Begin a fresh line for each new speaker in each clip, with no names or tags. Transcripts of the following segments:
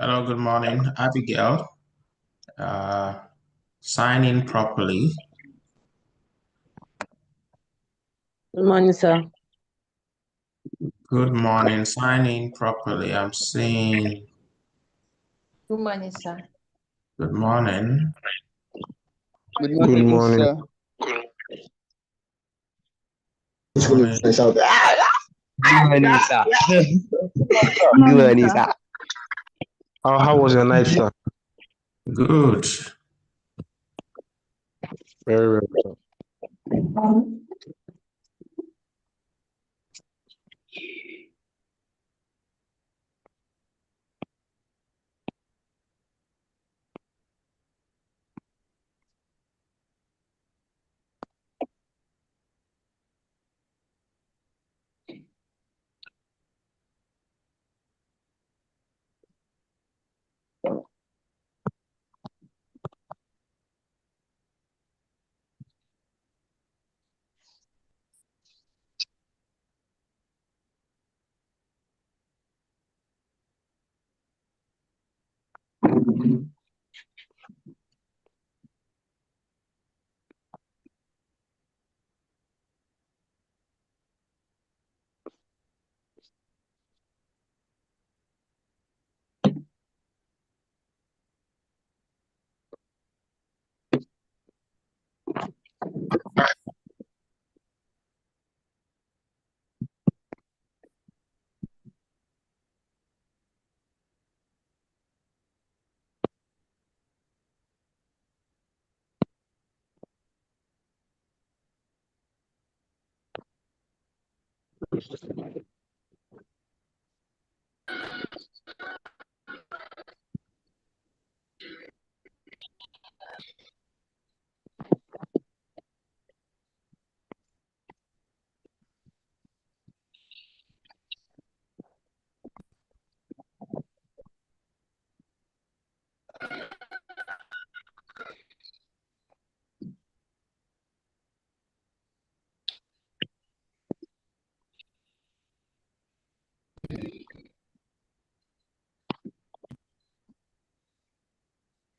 Hello, good morning, Abigail. Uh, Sign in properly.
Good morning, sir.
Good morning, sign in properly. I'm seeing.
Good morning, sir.
Good morning.
Good morning, sir.
Good morning.
Good morning, sir. Good morning, sir.
How was your night, sir?
Good.
Very well, sir.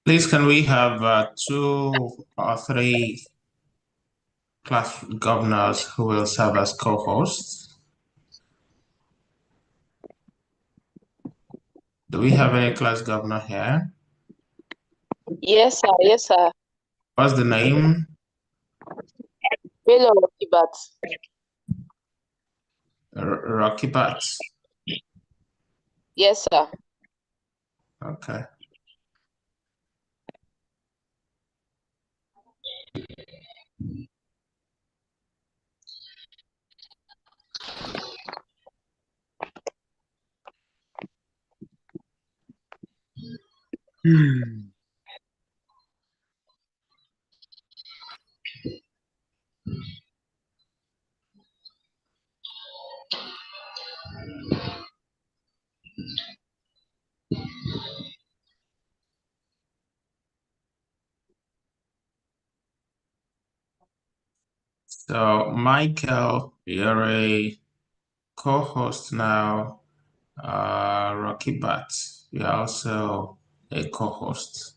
Please, can we have 2 or 3 class governors who will serve as co-hosts? Do we have any class governor here?
Yes, sir. Yes, sir.
What's the name?
Bello Kibat.
Rocky Bats.
Yes, sir.
Okay. So, Michael, you're a co-host now. Rocky Bat, you're also a co-host.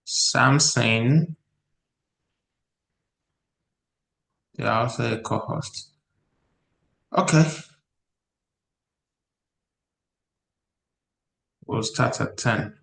Samson, you're also a co-host. Okay. We'll start at 10.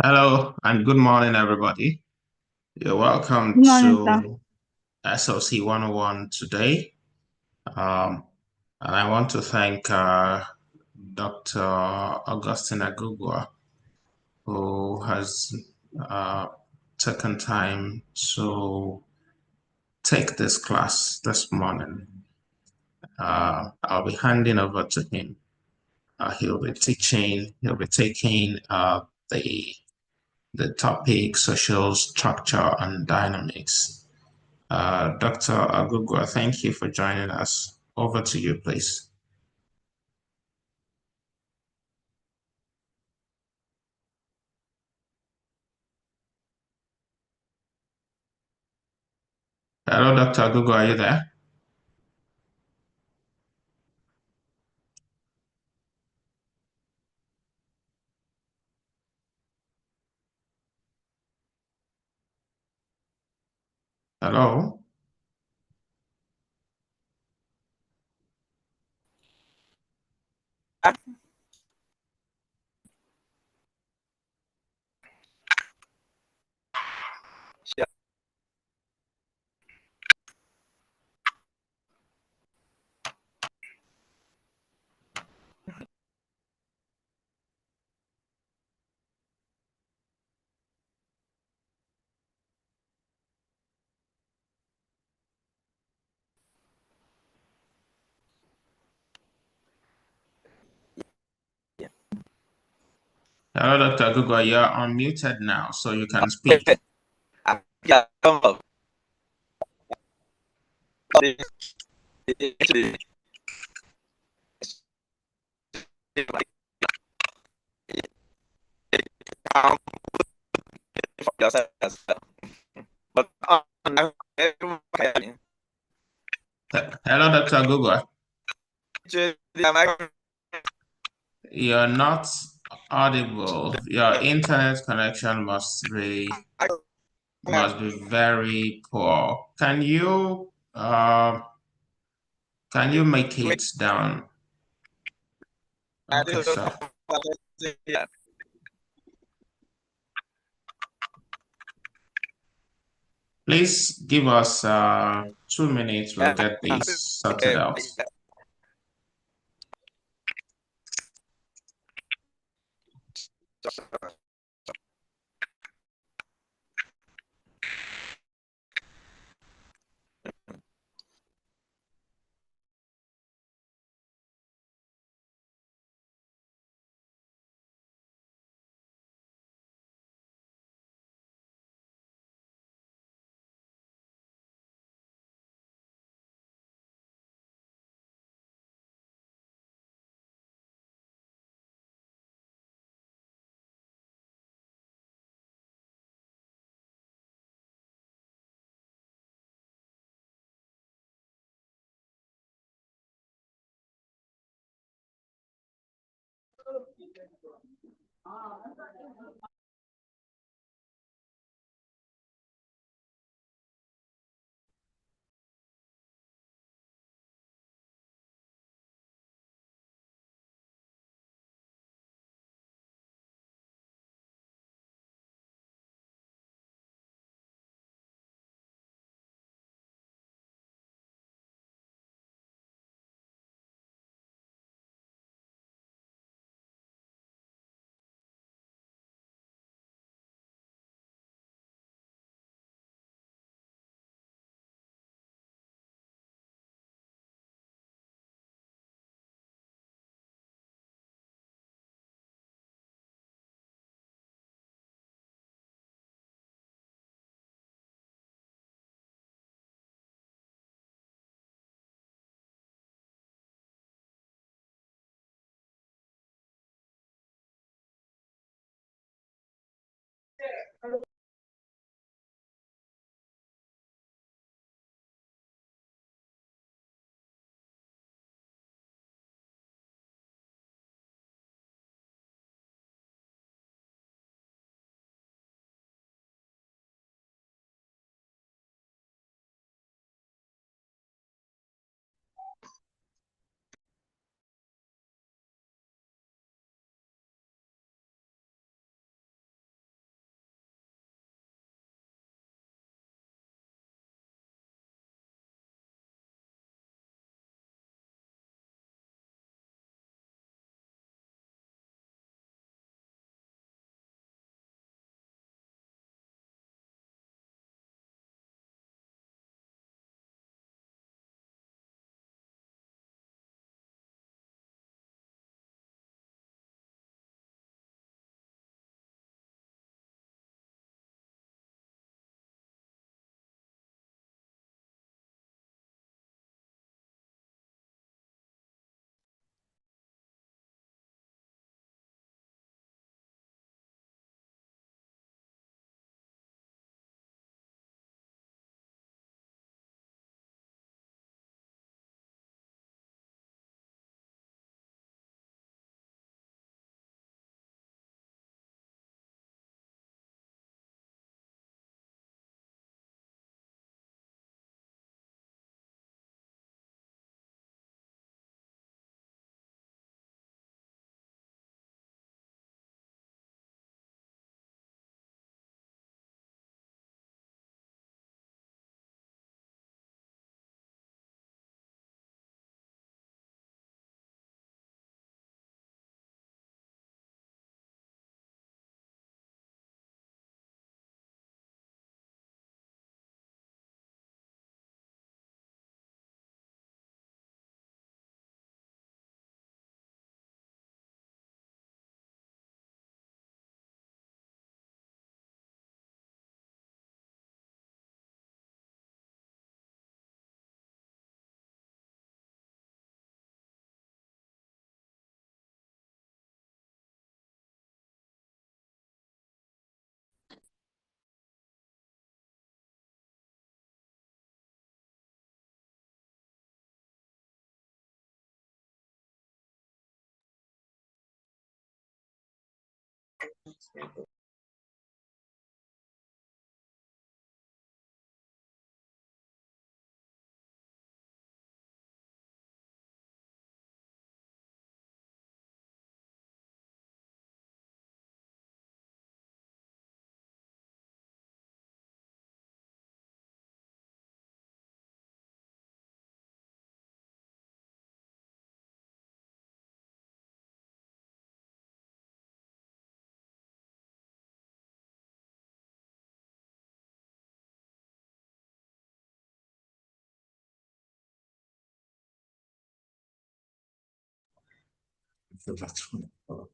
Hello and good morning, everybody. You're welcome
Good morning, sir.
to SOC 101 today. And I want to thank Dr. Augustine Agugwa, who has taken time to take this class this morning. I'll be handing over to him. He'll be taking the topic social structure and dynamics. Dr. Agugwa, thank you for joining us. Over to you, please. Hello, Dr. Agugwa, are you there? Hello? Hello, Dr. Agugwa, you're unmuted now, so you can speak.
Yeah,
Hello, Dr. Agugwa. You're not audible. Your internet connection must be very poor. Can you make it down? Okay, sure. Please give us 2 minutes. We'll get this sorted out.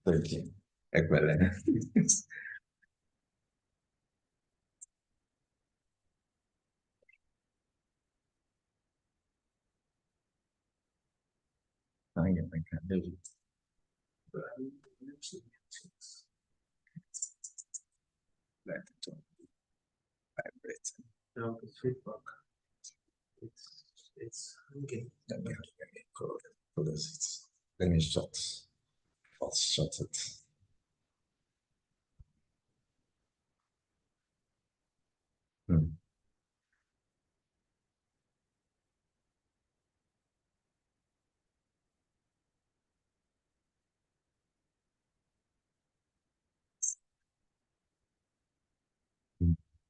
Thank you. Ekbele.
No, the feedback. It's okay.
Let me shut it.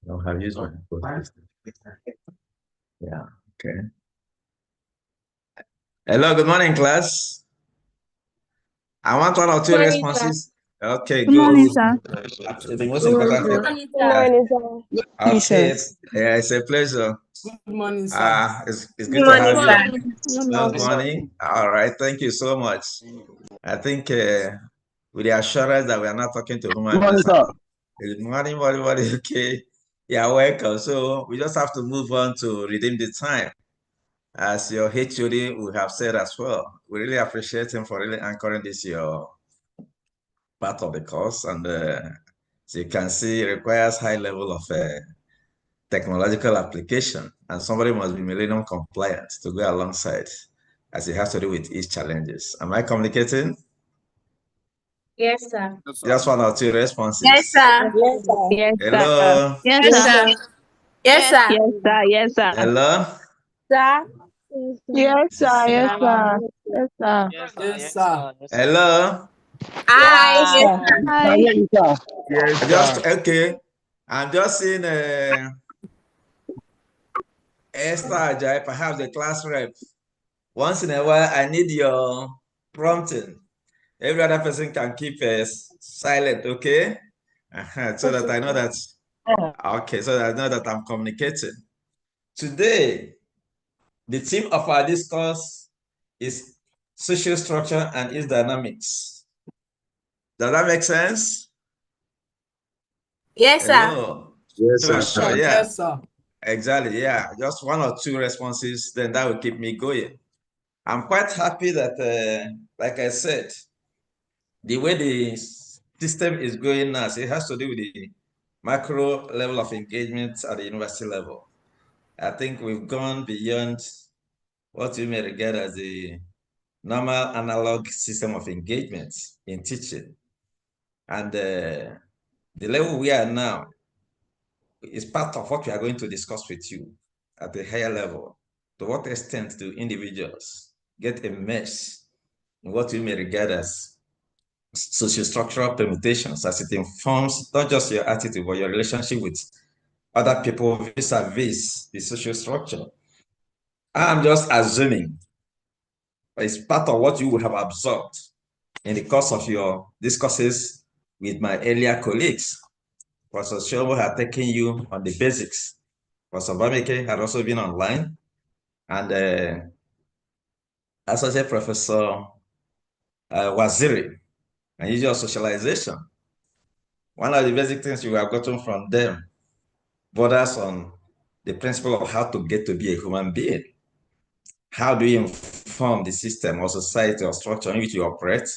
I'll have used my Yeah, okay. Hello, good morning, class. I want one or two responses. Okay, good.
morning, sir.
The most important thing. Okay, yeah, it's a pleasure.
Good morning, sir.
It's good to have you.
Good
Good morning. All right, thank you so much. I think with the assurance that we are not talking to human beings. Good morning, everybody. Okay, yeah, welcome. So we just have to move on to redeem the time. As your HOD would have said as well, we really appreciate him for really anchoring this your part of the course, and as you can see, it requires high level of technological application, and somebody must be millennium compliant to go alongside, as it has to do with each challenges. Am I communicating?
Yes, sir.
Just one or two responses.
Yes, sir.
Yes, sir.
Yes,
Hello.
Yes, sir.
Yes, sir.
Yes, sir. Yes, sir.
Hello.
Sir.
Yes, sir. Yes, sir. Yes, sir.
Yes, sir.
Hello.
Hi. Yes, sir.
Hi.
Yes,
Just okay. I'm just seeing Esther Ajay, perhaps the class rep. Once in a while, I need your prompting. Every other person can keep silent, okay? So that I know that, okay, so that I know that I'm communicating. Today, the theme of our discourse is social structure and its dynamics. Does that make sense?
Yes, sir.
Hello.
Yes,
Sure, yeah.
Yes, sir.
Exactly, yeah. Just one or two responses, then that will keep me going. I'm quite happy that, like I said, the way the system is going now, so it has to do with the macro level of engagement at the university level. I think we've gone beyond what you may regard as the normal analog system of engagement in teaching. And the level we are now is part of what we are going to discuss with you at the higher level. To what extent do individuals get immersed in what you may regard as sociostructural permutations, as it informs not just your attitude, but your relationship with other people vis-a-vis the social structure? I'm just assuming it's part of what you will have absorbed in the course of your discussions with my earlier colleagues. Professor Shobo had taken you on the basics. Professor Bamike had also been online, and Associate Professor Waziri, and usual socialization. One of the basic things you have gotten from them borders on the principle of how to get to be a human being. How do you inform the system or society or structure in which you operate?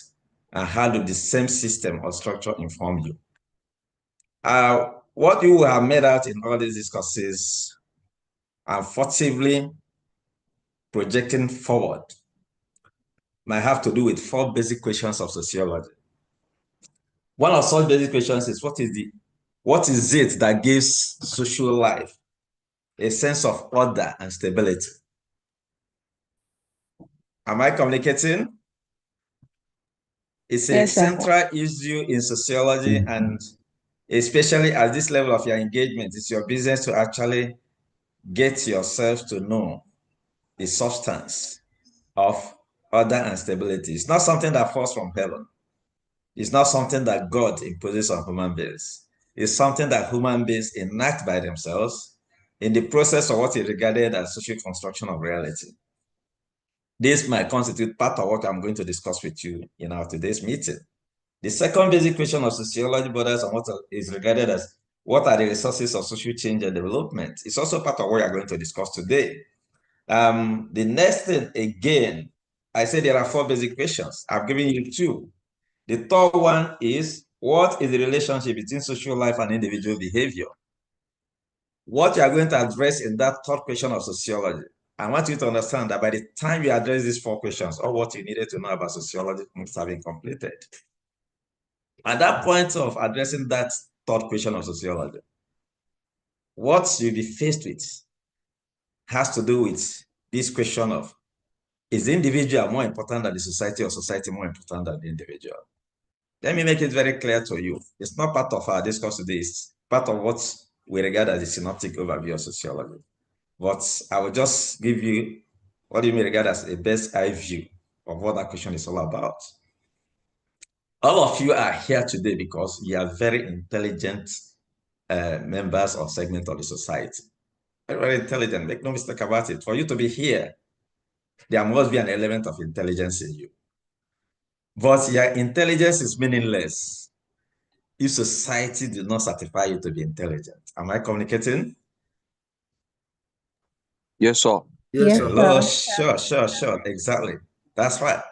And how do the same system or structure inform you? What you have made out in all these discourses are forcibly projecting forward might have to do with four basic questions of sociology. One of such basic questions is what is it that gives social life a sense of order and stability? Am I communicating? It's a central issue in sociology, and especially at this level of your engagement, it's your business to actually get yourself to know the substance of order and stability. It's not something that falls from heaven. It's not something that God imposes on human beings. It's something that human beings enact by themselves in the process of what is regarded as social construction of reality. This might constitute part of what I'm going to discuss with you in our today's meeting. The second basic question of sociology borders on what is regarded as what are the resources of social change and development. It's also part of what we are going to discuss today. The next thing, again, I said there are 4 basic questions. I've given you 2. The third one is, what is the relationship between social life and individual behavior? What you are going to address in that third question of sociology, I want you to understand that by the time you address these 4 questions, all what you needed to know about sociology must have been completed. At that point of addressing that third question of sociology, what you'll be faced with has to do with this question of, is the individual more important than the society, or society more important than the individual? Let me make it very clear to you. It's not part of our discourse today. It's part of what we regard as a synoptic overview of sociology. But I will just give you what you may regard as a best eye view of what that question is all about. All of you are here today because you are very intelligent members or segment of the society. Very, very intelligent, make no mistake about it. For you to be here, there must be an element of intelligence in you. But your intelligence is meaningless if society did not certify you to be intelligent. Am I communicating?
Yes, sir.
Yes, sir.
Hello, sure, exactly. That's right.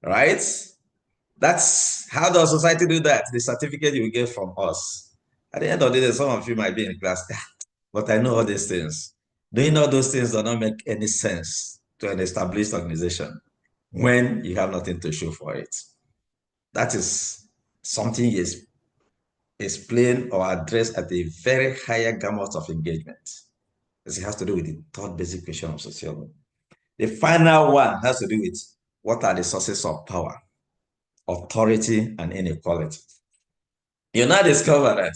Right? That's how does society do that? The certificate you get from us. At the end of the day, some of you might be in class, but I know all these things. Doing all those things does not make any sense to an established organization when you have nothing to show for it. That is something is explained or addressed at a very higher gamut of engagement. This has to do with the third basic question of sociology. The final one has to do with what are the sources of power, authority, and inequality. You now discover that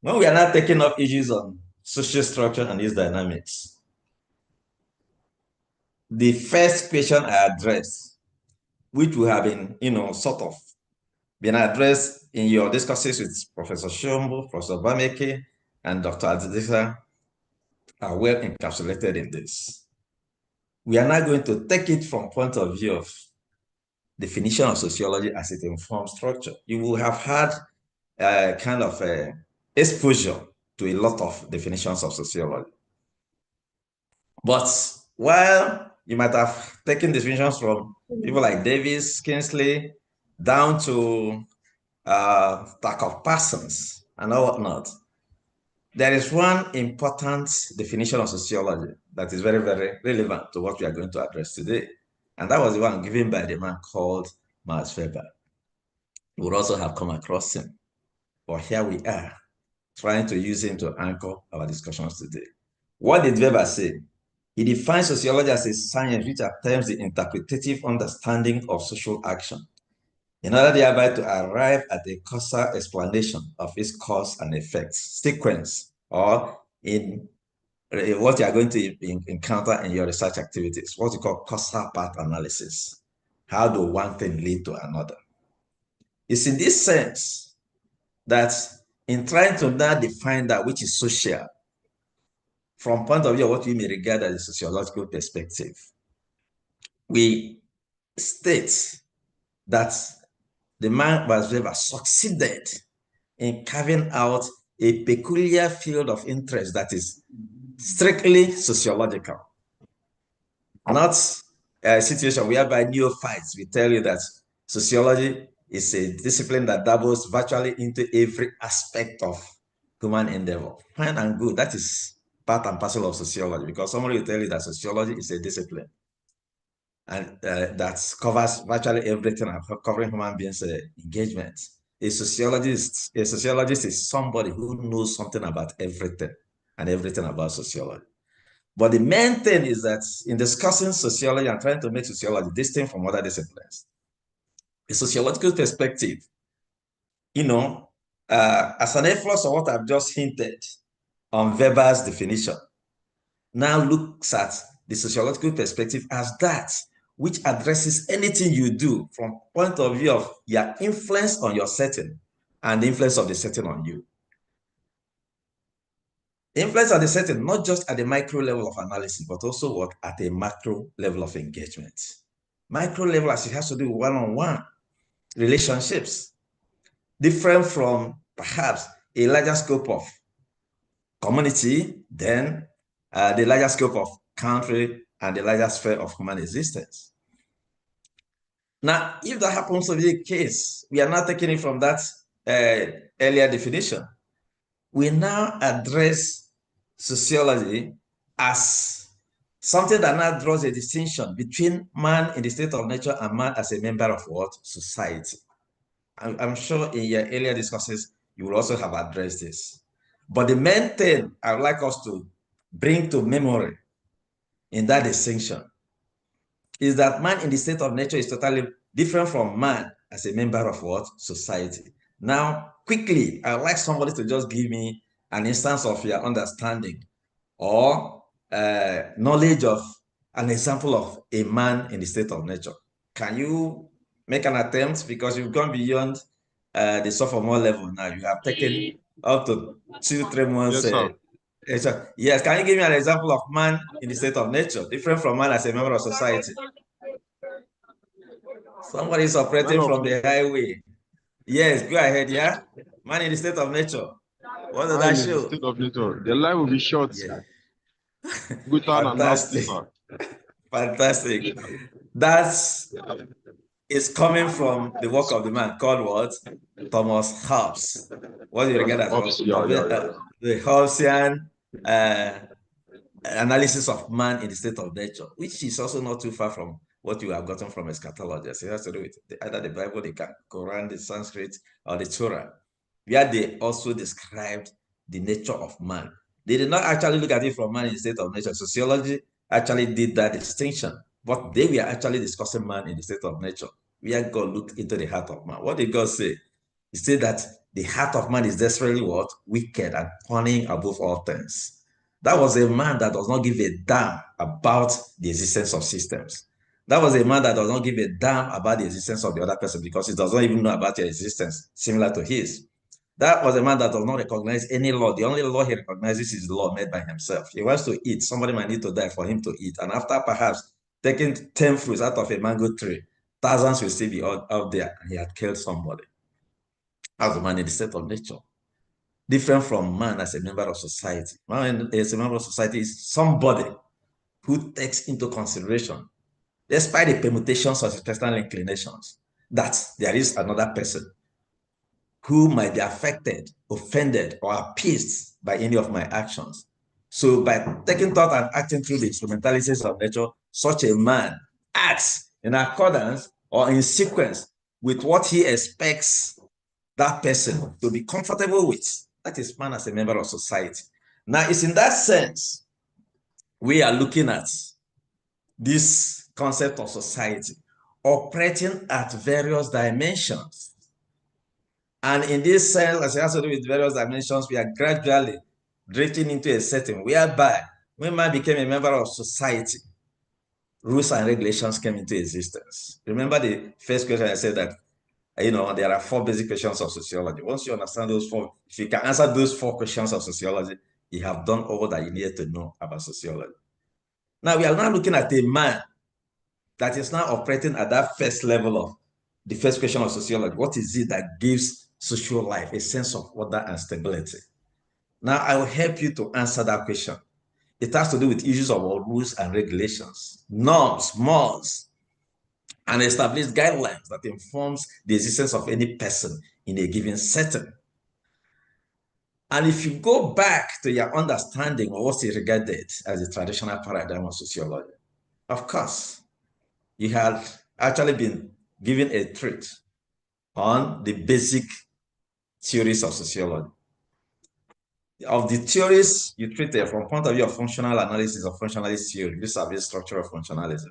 when we are not taking up issues on social structure and its dynamics, the first question I addressed, which we have been, sort of been addressed in your discussions with Professor Shombo, Professor Bameke, and Dr. Adidisa, are well encapsulated in this. We are now going to take it from point of view of definition of sociology as it informs structure. You will have had kind of exposure to a lot of definitions of sociology. But while you might have taken definitions from people like Davis, Kingsley, down to Tarkov Parsons and all whatnot, there is one important definition of sociology that is very, very relevant to what we are going to address today. And that was the one given by the man called Max Weber. You would also have come across him. But here we are, trying to use him to anchor our discussions today. What did Weber say? He defines sociology as a science which attempts the interpretative understanding of social action in order thereby to arrive at a causal explanation of its cause and effect sequence, or in what you are going to encounter in your research activities, what you call causal path analysis. How do one thing lead to another? It's in this sense that in trying to now define that which is social from point of view of what we may regard as a sociological perspective, we state that the man Max Weber succeeded in carving out a peculiar field of interest that is strictly sociological, not a situation whereby neophytes will tell you that sociology is a discipline that dabbles virtually into every aspect of human endeavor. Fine and good, that is part and parcel of sociology, because somebody will tell you that sociology is a discipline and that covers virtually everything, covering human beings' engagement. a sociologist is somebody who knows something about everything and everything about sociology. But the main thing is that in discussing sociology and trying to make sociology distinct from other disciplines, a sociological perspective, as an influence of what I've just hinted on Weber's definition, now looks at the sociological perspective as that which addresses anything you do from point of view of your influence on your setting and the influence of the setting on you. The influence of the setting, not just at the micro level of analysis, but also what at a macro level of engagement. Micro level, as it has to do with one-on-one relationships, different from perhaps a larger scope of community, then the larger scope of country and the larger sphere of human existence. Now, if that happens to be the case, we are not taking it from that earlier definition. We now address sociology as something that now draws a distinction between man in the state of nature and man as a member of what? Society. I'm sure in your earlier discussions, you will also have addressed this. But the main thing I would like us to bring to memory in that distinction is that man in the state of nature is totally different from man as a member of what? Society. Now, quickly, I would like somebody to just give me an instance of your understanding or knowledge of an example of a man in the state of nature. Can you make an attempt? Because you've gone beyond the sophomore level now. You have taken up to 2-3 months.
Yes, sir.
Yes, can you give me an example of man in the state of nature, different from man as a member of society? Somebody is operating from the highway. Yes, go ahead, yeah? Man in the state of nature. What does that show?
State of nature. The life will be short.
Yeah.
Good time and
Fantastic. Fantastic. That is coming from the work of the man called what? Thomas Hobbes. What do you regard as the Hobbesian analysis of man in the state of nature, which is also not too far from what you have gotten from eschatologists. It has to do with either the Bible, the Quran, the Sanskrit, or the Torah, where they also described the nature of man. They did not actually look at it from man in the state of nature. Sociology actually did that distinction, but they were actually discussing man in the state of nature, where God looked into the heart of man. What did God say? He said that the heart of man is desperately what? Wicked and cunning above all things. That was a man that does not give a damn about the existence of systems. That was a man that does not give a damn about the existence of the other person because he does not even know about your existence, similar to his. That was a man that does not recognize any law. The only law he recognizes is the law made by himself. He wants to eat. Somebody might need to die for him to eat. And after perhaps taking 10 fruits out of a mango tree, thousands will still be out there, and he had killed somebody. As a man in the state of nature. Different from man as a member of society. Man as a member of society is somebody who takes into consideration, despite the permutations of his personal inclinations, that there is another person who might be affected, offended, or appeased by any of my actions. So by taking thought and acting through the instrumentalities of nature, such a man acts in accordance or in sequence with what he expects that person to be comfortable with. That is man as a member of society. Now, it's in that sense we are looking at this concept of society operating at various dimensions. And in this sense, as it has to do with various dimensions, we are gradually drifting into a setting whereby when man became a member of society, rules and regulations came into existence. Remember the first question I said that, there are 4 basic questions of sociology. Once you understand those 4, if you can answer those 4 questions of sociology, you have done all that you needed to know about sociology. Now, we are now looking at a man that is now operating at that first level of the first question of sociology. What is it that gives social life a sense of order and stability? Now, I will help you to answer that question. It has to do with issues of rules and regulations, norms, mores, and established guidelines that informs the existence of any person in a given setting. And if you go back to your understanding of what's regarded as the traditional paradigm of sociology, of course, you have actually been given a treat on the basic theories of sociology. Of the theories you treated from point of view of functional analysis of functionalist theory, vis-a-vis structural functionalism,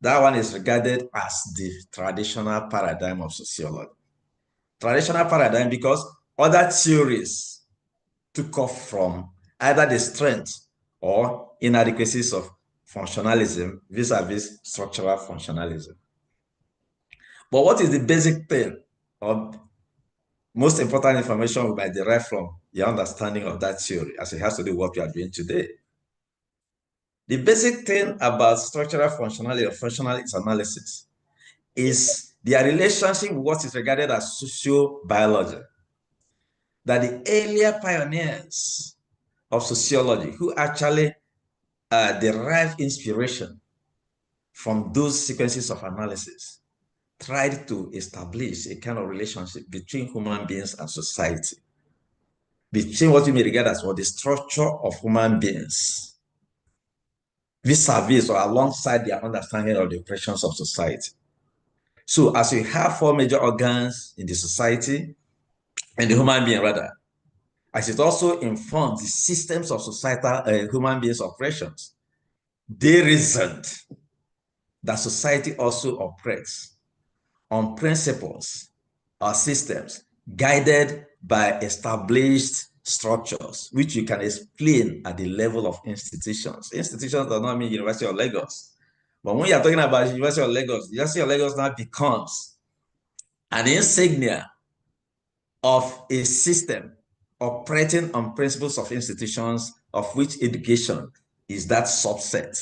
that one is regarded as the traditional paradigm of sociology. Traditional paradigm because other theories took off from either the strength or inadequacies of functionalism vis-a-vis structural functionalism. But what is the basic thing or most important information we might derive from the understanding of that theory as it has to do with what we are doing today? The basic thing about structural functionality or functionalist analysis is their relationship with what is regarded as sociobiology. That the earlier pioneers of sociology who actually derive inspiration from those sequences of analysis tried to establish a kind of relationship between human beings and society, between what you may regard as what the structure of human beings vis-a-vis or alongside their understanding of the operations of society. So as we have four major organs in the society, and the human being rather, as it also informs the systems of societal human beings' operations, they reasoned that society also operates on principles or systems guided by established structures, which you can explain at the level of institutions. Institutions does not mean University of Lagos. But when you're talking about University of Lagos now becomes an insignia of a system operating on principles of institutions, of which education is that subset.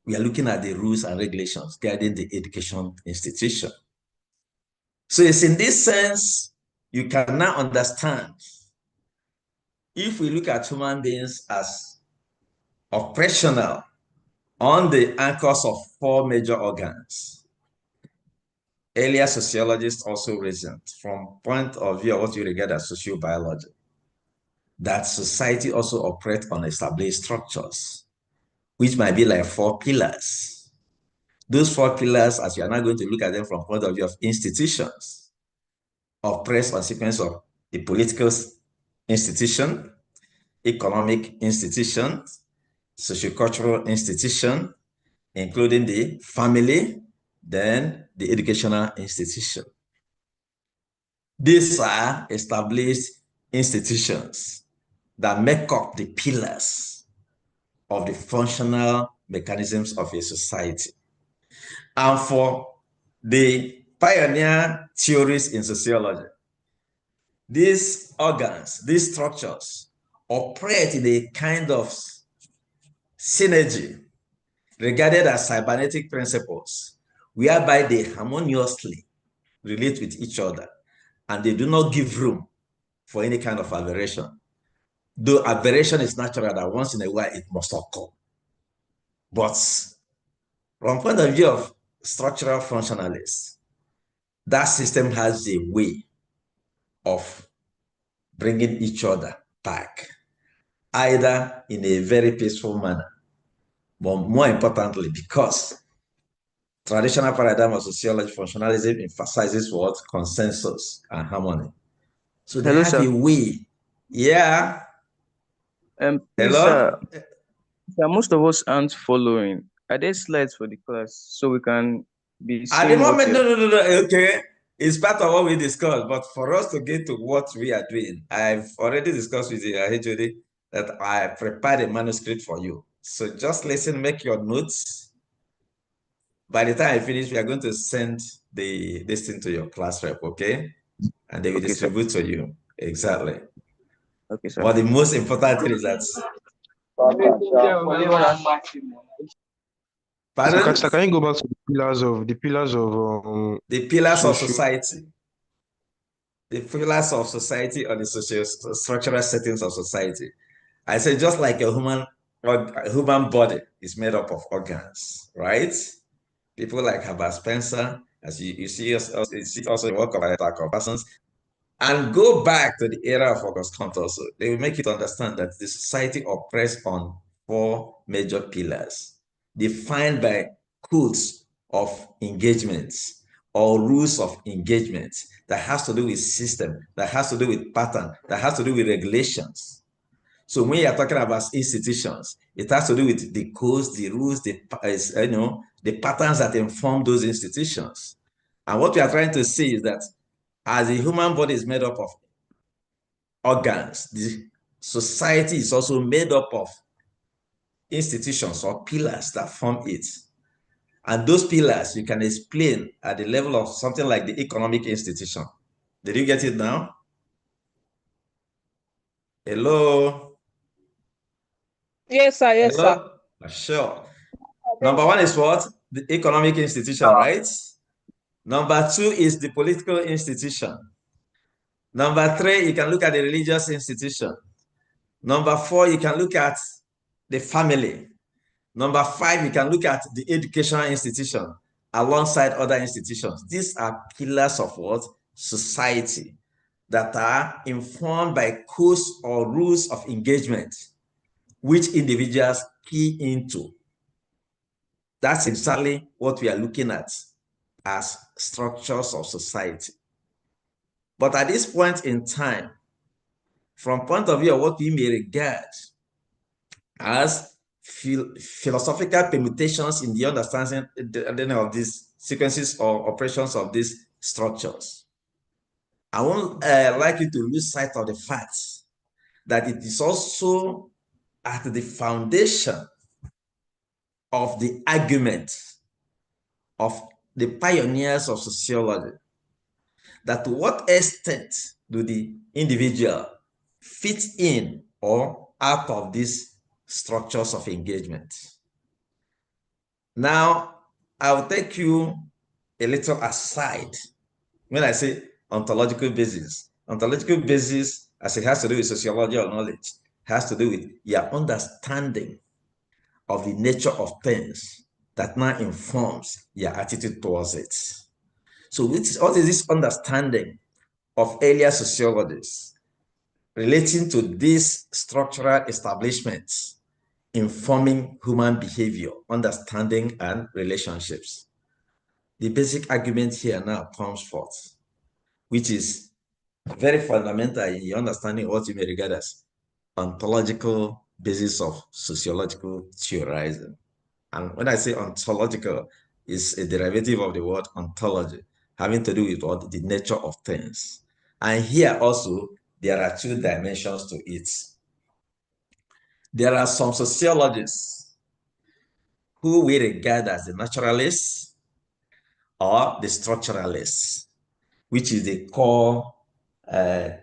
We are looking at the rules and regulations guiding the education institution. So it's in this sense, you can now understand, if we look at human beings as operational on the anchors of four major organs, earlier sociologists also reasoned from point of view of what you regard as sociobiology, that society also operates on established structures, which might be like four pillars. Those four pillars, as you are now going to look at them from point of view of institutions, operates on sequence of the political institution, economic institution, sociocultural institution, including the family, then the educational institution. These are established institutions that make up the pillars of the functional mechanisms of a society. And for the pioneer theories in sociology, these organs, these structures, operate in a kind of synergy regarded as cybernetic principles, whereby they harmoniously relate with each other and they do not give room for any kind of aberration. Though aberration is natural, that once in a while it must occur. But from point of view of structural functionalists, that system has a way of bringing each other back, either in a very peaceful manner, but more importantly, because traditional paradigm of sociology functionalism emphasizes what? Consensus and harmony. So they have a way. Yeah.
Hello?
Sir,
Most of us aren't following. Are there slides for the class so we can be seeing?
At the moment, no. Okay. It's part of what we discussed, but for us to get to what we are doing, I've already discussed with the HOD that I prepared a manuscript for you. So just listen, make your notes. By the time I finish, we are going to send this thing to your class rep, okay? And they will distribute to you. Exactly.
Okay, sir.
But the most important thing is that. Pardon?
Sir, can you go back to the pillars of
the pillars of society? The pillars of society or the structural settings of society. I say just like a human body is made up of organs, right? People like Herbert Spencer, as you see also the work of attack of persons, and go back to the era of Auguste Comte also. They will make you understand that the society operates on four major pillars, defined by codes of engagements or rules of engagement, that has to do with system, that has to do with pattern, that has to do with regulations. So when you're talking about institutions, it has to do with the codes, the rules, the patterns that inform those institutions. And what we are trying to see is that as the human body is made up of organs, the society is also made up of institutions or pillars that form it. And those pillars you can explain at the level of something like the economic institution. Did you get it now? Hello?
Yes, sir. Yes,
Hello? Sure. Number one is what? The economic institution, right? Number two is the political institution. Number three, you can look at the religious institution. Number four, you can look at the family. Number five, you can look at the educational institution alongside other institutions. These are pillars of what? Society, that are informed by codes or rules of engagement, which individuals key into. That's exactly what we are looking at as structures of society. But at this point in time, from point of view of what we may regard as philosophical permutations in the understanding of these sequences or operations of these structures, I won't like you to lose sight of the fact that it is also at the foundation of the argument of the pioneers of sociology, that to what extent do the individual fit in or out of these structures of engagement. Now, I'll take you a little aside when I say ontological basis. Ontological basis, as it has to do with sociological knowledge, has to do with your understanding of the nature of things that now informs your attitude towards it. So what is this understanding of earlier sociologists relating to these structural establishments informing human behavior, understanding, and relationships? The basic argument here now comes forth, which is very fundamental in your understanding of what you may regard as ontological basis of sociological theorizing. And when I say ontological, it's a derivative of the word ontology, having to do with what the nature of things. And here also, there are two dimensions to it. There are some sociologists who we regard as the naturalists or the structuralists, which is the core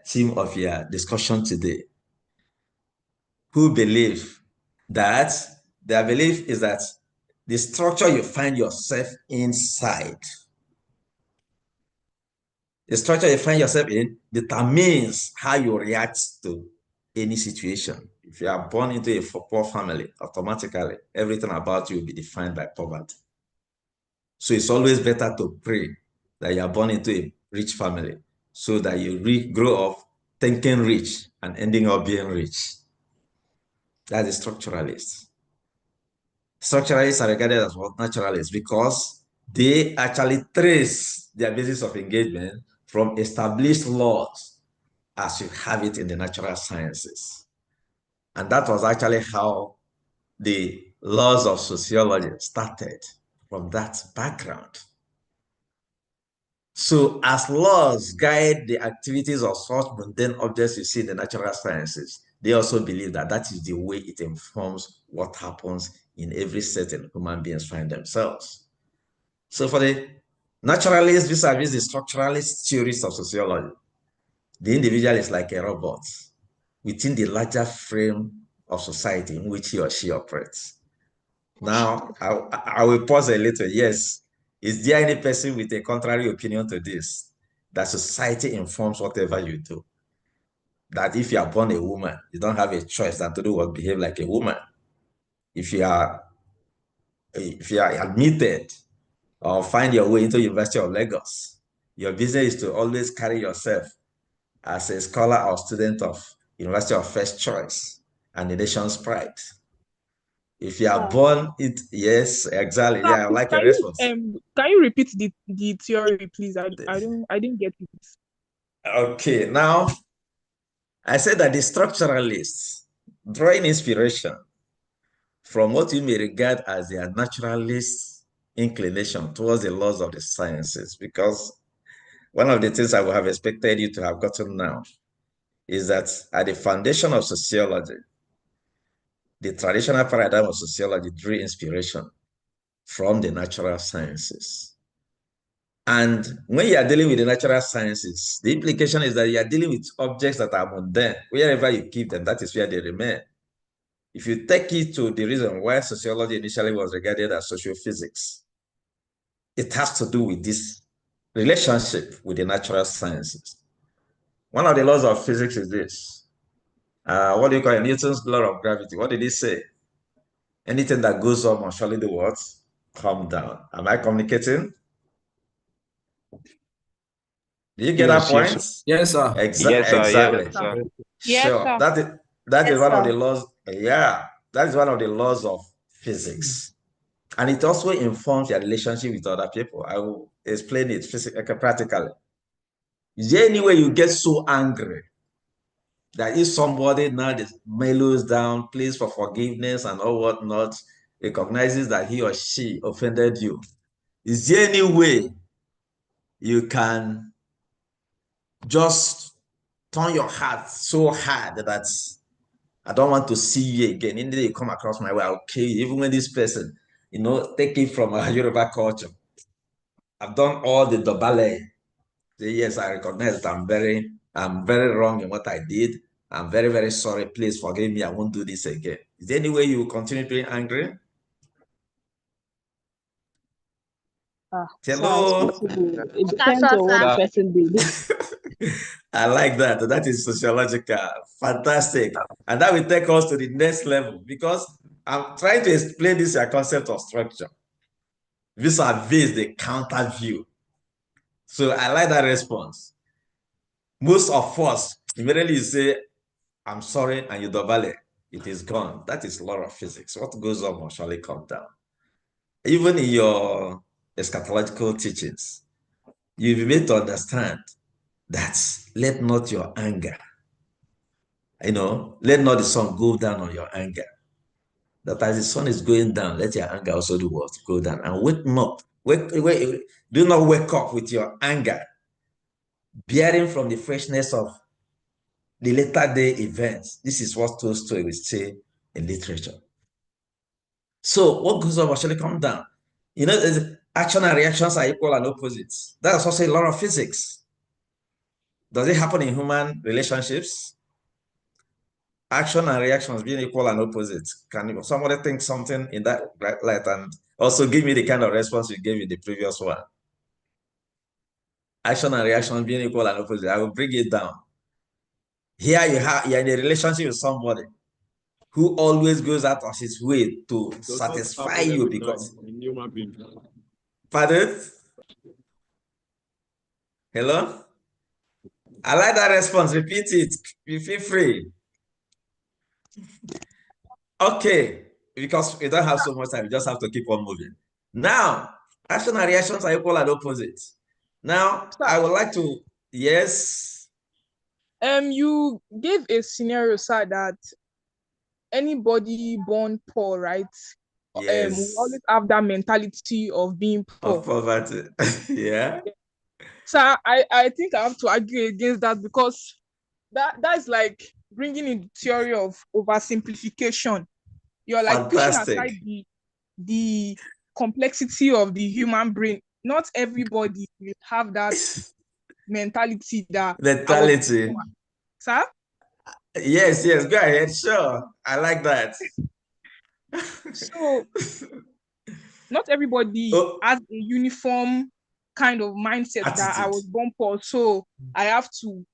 theme of your discussion today, who believe that their belief is that the structure you find yourself inside, the structure you find yourself in determines how you react to any situation. If you are born into a poor family, automatically everything about you will be defined by poverty. So it's always better to pray that you are born into a rich family so that you grow up thinking rich and ending up being rich. That's the structuralists. Structuralists are regarded as what? Naturalists, because they actually trace their basis of engagement from established laws as you have it in the natural sciences. And that was actually how the laws of sociology started, from that background. So as laws guide the activities of such mundane objects you see in the natural sciences, they also believe that that is the way it informs what happens in every setting human beings find themselves. So for the naturalists vis-a-vis the structuralist theories of sociology, the individual is like a robot within the larger frame of society in which he or she operates. Now, I will pause a little. Yes, is there any person with a contrary opinion to this? That society informs whatever you do? That if you are born a woman, you don't have a choice than to do what behave like a woman. If you are admitted or find your way into University of Lagos, your business is to always carry yourself as a scholar or student of University of First Choice and the nation's pride. If you are born it, yes, exactly. Yeah, I like your response.
Can you repeat the theory, please? I didn't get it.
Okay, now I said that the structuralists drawing inspiration from what you may regard as their naturalist inclination towards the laws of the sciences, because one of the things I would have expected you to have gotten now is that at the foundation of sociology, the traditional paradigm of sociology drew inspiration from the natural sciences. And when you are dealing with the natural sciences, the implication is that you are dealing with objects that are mundane. Wherever you keep them, that is where they remain. If you take it to the reason why sociology initially was regarded as social physics, it has to do with this relationship with the natural sciences. One of the laws of physics is this. What do you call it? Newton's law of gravity. What did he say? Anything that goes up must surely do what? Come down. Am I communicating? Do you get that point?
Yes, sir.
Exactly.
Yes, sir.
Sure. That is one of the laws. Yeah, that is one of the laws of physics. And it also informs your relationship with other people. I will explain it practically. Is there any way you get so angry that if somebody now just mellows down, pleads for forgiveness and all whatnot, recognizes that he or she offended you? Is there any way you can just turn your heart so hard that I don't want to see you again? Any day you come across my way, I'll kill you. Even when this person, take it from a Yoruba culture. I've done all the dobale. Say, yes, I recognize that I'm very wrong in what I did. I'm very, very sorry. Please forgive me. I won't do this again. Is there any way you will continue being angry? Hello?
It depends on what the person did.
I like that. That is sociological. Fantastic. And that will take us to the next level, because I'm trying to explain this concept of structure vis-a-vis the counter view. So I like that response. Most of us, immediately you say, I'm sorry, and you double it is gone. That is law of physics. What goes up must surely come down. Even in your eschatological teachings, you'll be made to understand that let not your anger, let not the sun go down on your anger. That as the sun is going down, let your anger also do what? Go down. And do not wake up with your anger, bearing from the freshness of the later day events. This is what Tolstoy will say in literature. So what goes up actually come down. Action and reactions are equal and opposites. That's also a law of physics. Does it happen in human relationships? Action and reactions being equal and opposite. Can somebody think something in that light and also give me the kind of response you gave in the previous one? Action and reactions being equal and opposite. I will bring it down. Here you're in a relationship with somebody who always goes out of his way to satisfy you because... Pardon? Hello? I like that response. Repeat it. You feel free. Okay. Because we don't have so much time. We just have to keep on moving. Now, action and reactions are equal and opposite. Now, I would like to... Yes?
You gave a scenario, sir, that anybody born poor, right?
Yes.
We always have that mentality of being poor.
Of poverty. Yeah.
So I think I have to argue against that, because that's like bringing in the theory of oversimplification. You're like pushing aside the complexity of the human brain. Not everybody will have that mentality that... Sir?
Yes, go ahead. Sure. I like that.
So not everybody has a uniform kind of mindset that I was born poor, so I have to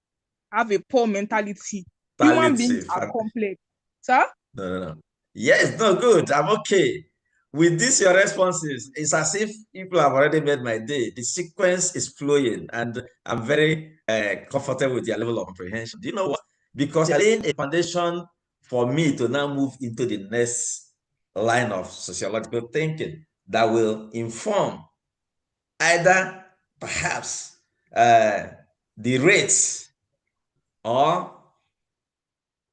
have a poor mentality. Human beings are complex. Sir?
No. Yes, no, good. I'm okay. With this, your responses, it's as if people have already made my day. The sequence is flowing, and I'm very comfortable with your level of comprehension. Do you know what? Because you're laying a foundation for me to now move into the next line of sociological thinking that will inform either perhaps the rates or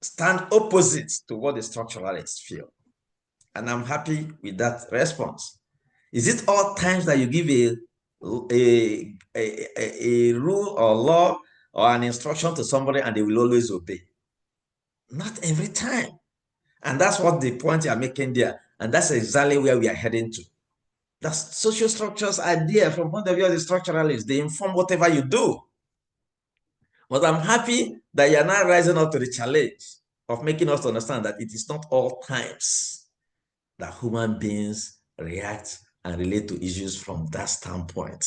stand opposite to what the structuralists feel. And I'm happy with that response. Is it all times that you give a rule or law or an instruction to somebody and they will always obey? Not every time. And that's what the point you're making there. And that's exactly where we are heading to. The social structures are there from point of view of the structuralists. They inform whatever you do. But I'm happy that you're now rising up to the challenge of making us understand that it is not all times that human beings react and relate to issues from that standpoint.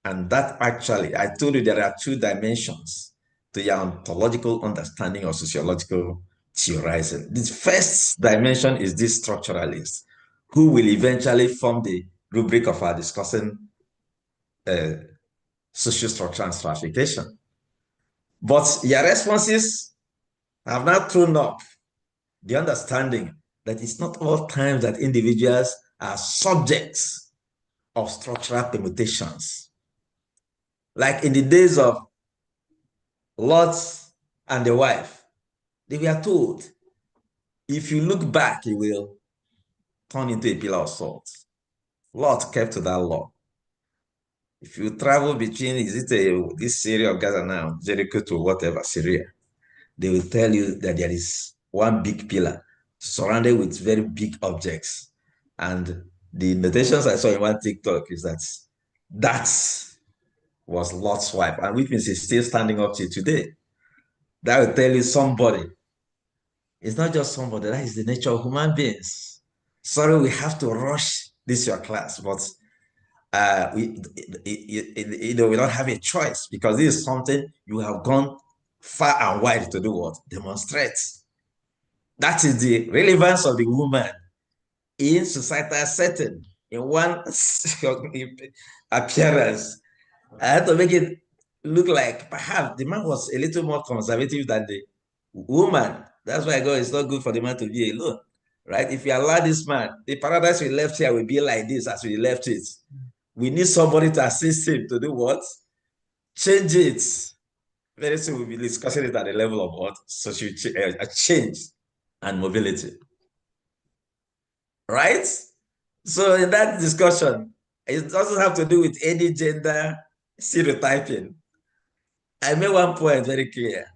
And that actually, I told you there are two dimensions to your ontological understanding of sociological theorizing. This first dimension is this structuralist, who will eventually form the rubric of our discussing social structure and stratification. But your responses have now thrown up the understanding that it's not all times that individuals are subjects of structural permutations. Like in the days of Lot and the wife, they were told, if you look back, you will turn into a pillar of salt. Lot kept to that law. If you travel between, this area of Gaza now, Jericho to whatever, Syria, they will tell you that there is one big pillar surrounded with very big objects. And the notations I saw in one TikTok is that was Lot's wife, and which means it's still standing up to today. That will tell you somebody. It's not just somebody, that is the nature of human beings. Sorry, we have to rush this your class, but we don't have a choice, because this is something you have gone far and wide to do what? Demonstrate. That is the relevance of the woman in societal setting, in one appearance. I had to make it look like perhaps the man was a little more conservative than the woman. That's why God is not good for the man to be alone, right? If you allow this man, the paradise we left here will be like this as we left it. We need somebody to assist him to do what? Change it. Very soon we'll be discussing it at the level of what? Social change and mobility. Right? So in that discussion, it doesn't have to do with any gender stereotyping. I made one point very clear,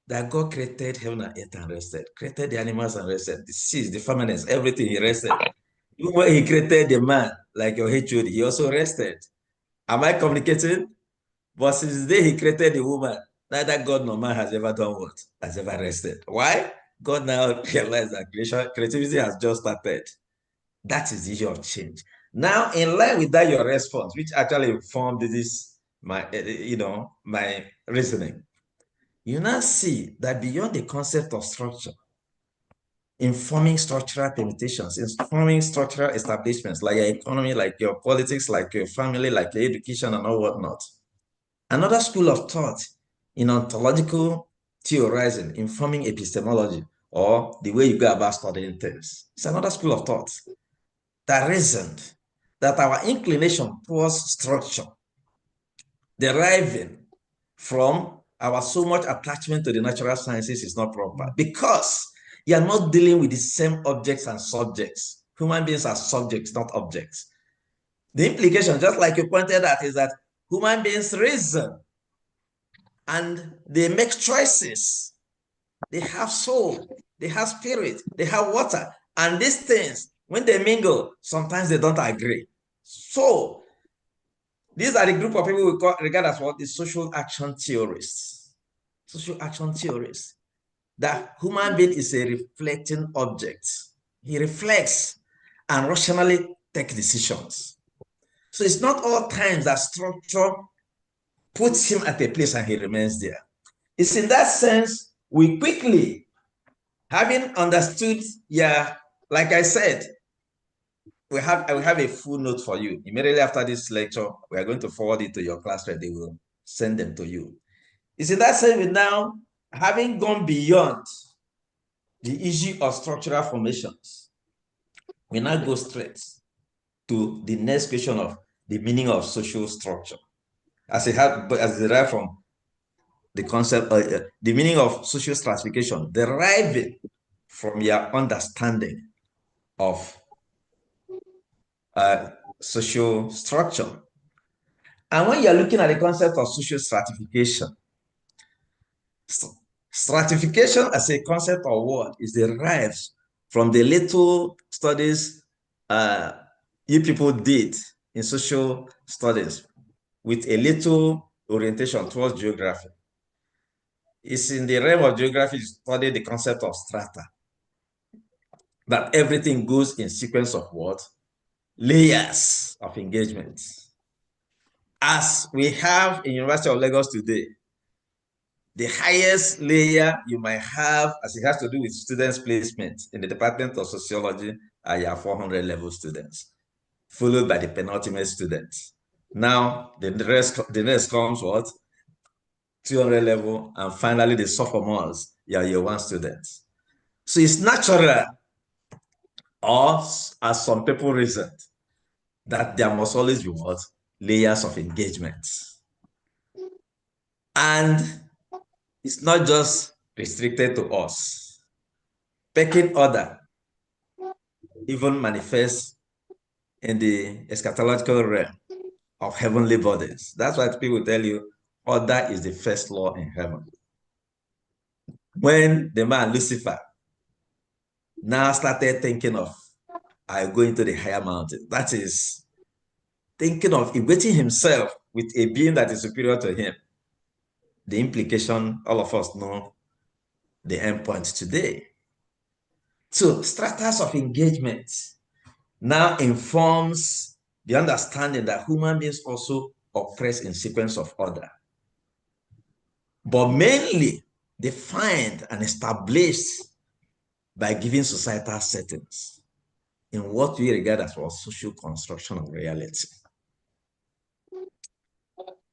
that God created heaven and earth and rested, created the animals and rested, the seas, the firmaments, everything he rested. Even when he created the man, like your HOD, he also rested. Am I communicating? But since the day he created the woman, neither God nor man has ever done what? Has ever rested. Why? God now realized that creativity has just started. That is the issue of change. Now, in line with that, your response, which actually informed this, my reasoning, you now see that beyond the concept of structure, informing structural permutations, informing structural establishments like your economy, like your politics, like your family, like your education and all whatnot. Another school of thought in ontological theorizing, informing epistemology, or the way you go about studying things. It's another school of thought that reasoned that our inclination towards structure, deriving from our so much attachment to the natural sciences, is not proper, because you are not dealing with the same objects and subjects. Human beings are subjects, not objects. The implication, just like you pointed out, is that human beings reason and they make choices. They have soul, they have spirit, they have water. And these things, when they mingle, sometimes they don't agree. So these are the group of people we regard as what? The social action theorists. Social action theorists. That human being is a reflecting object. He reflects and rationally takes decisions. So it's not all times that structure puts him at a place and he remains there. It's in that sense, we quickly, having understood, like I said, I will have a full note for you. Immediately after this lecture, we are going to forward it to your class where they will send them to you. It's in that sense, we now, having gone beyond the issue of structural formations, we now go straight to the next question of the meaning of social structure, as derived from the concept, the meaning of social stratification, deriving from your understanding of social structure. And when you're looking at the concept of social stratification, stratification as a concept or word is derived from the little studies you people did in social studies with a little orientation towards geography. It's in the realm of geography to study the concept of strata, that everything goes in sequence of what? Layers of engagement. As we have in University of Lagos today, the highest layer you might have, as it has to do with students' placement in the Department of Sociology, are your 400 level students, followed by the penultimate students. Now, the next comes what? 200 level, and finally the sophomores, your year one students. So it's natural, or as some people reason, that there must always be what? Layers of engagement. And it's not just restricted to us. Pecking order even manifests in the eschatological realm of heavenly bodies. That's why people tell you order is the first law in heaven. When the man Lucifer now started thinking of, I go into the higher mountain, that is thinking of equating himself with a being that is superior to him. The implication, all of us know the endpoint today. So stratas of engagement now informs the understanding that human beings also oppress in sequence of order, but mainly defined and established by giving societal settings in what we regard as our social construction of reality.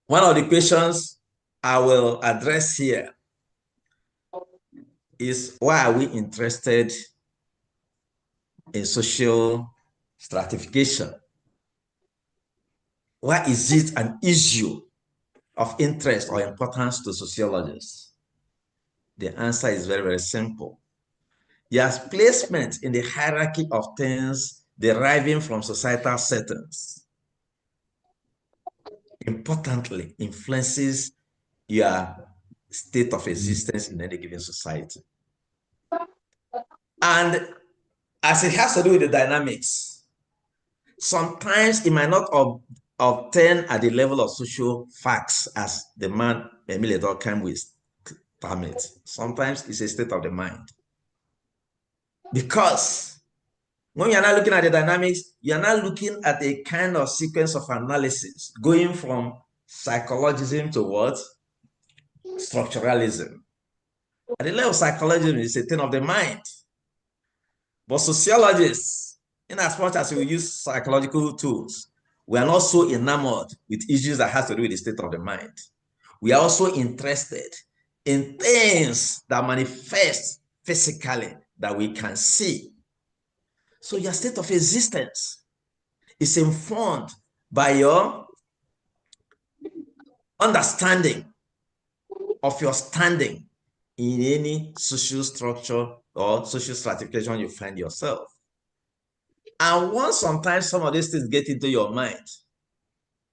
One of the questions I will address here is, why are we interested in social stratification? Why is it an issue of interest or importance to sociologists? The answer is very, very simple. Yes, placement in the hierarchy of things deriving from societal settings importantly influences your state of existence in any given society. And as it has to do with the dynamics, sometimes it might not obtain at the level of social facts as the man Emile Durkheim will permit. Sometimes it's a state of the mind. Because when you're not looking at the dynamics, you're not looking at a kind of sequence of analysis going from psychologism to what? Structuralism. At the level of psychologism, it's a thing of the mind. But sociologists, in as much as we use psychological tools, we are not so enamored with issues that has to do with the state of the mind. We are also interested in things that manifest physically that we can see. So your state of existence is informed by your understanding of your standing in any social structure or social stratification you find yourself. And once sometimes some of these things get into your mind,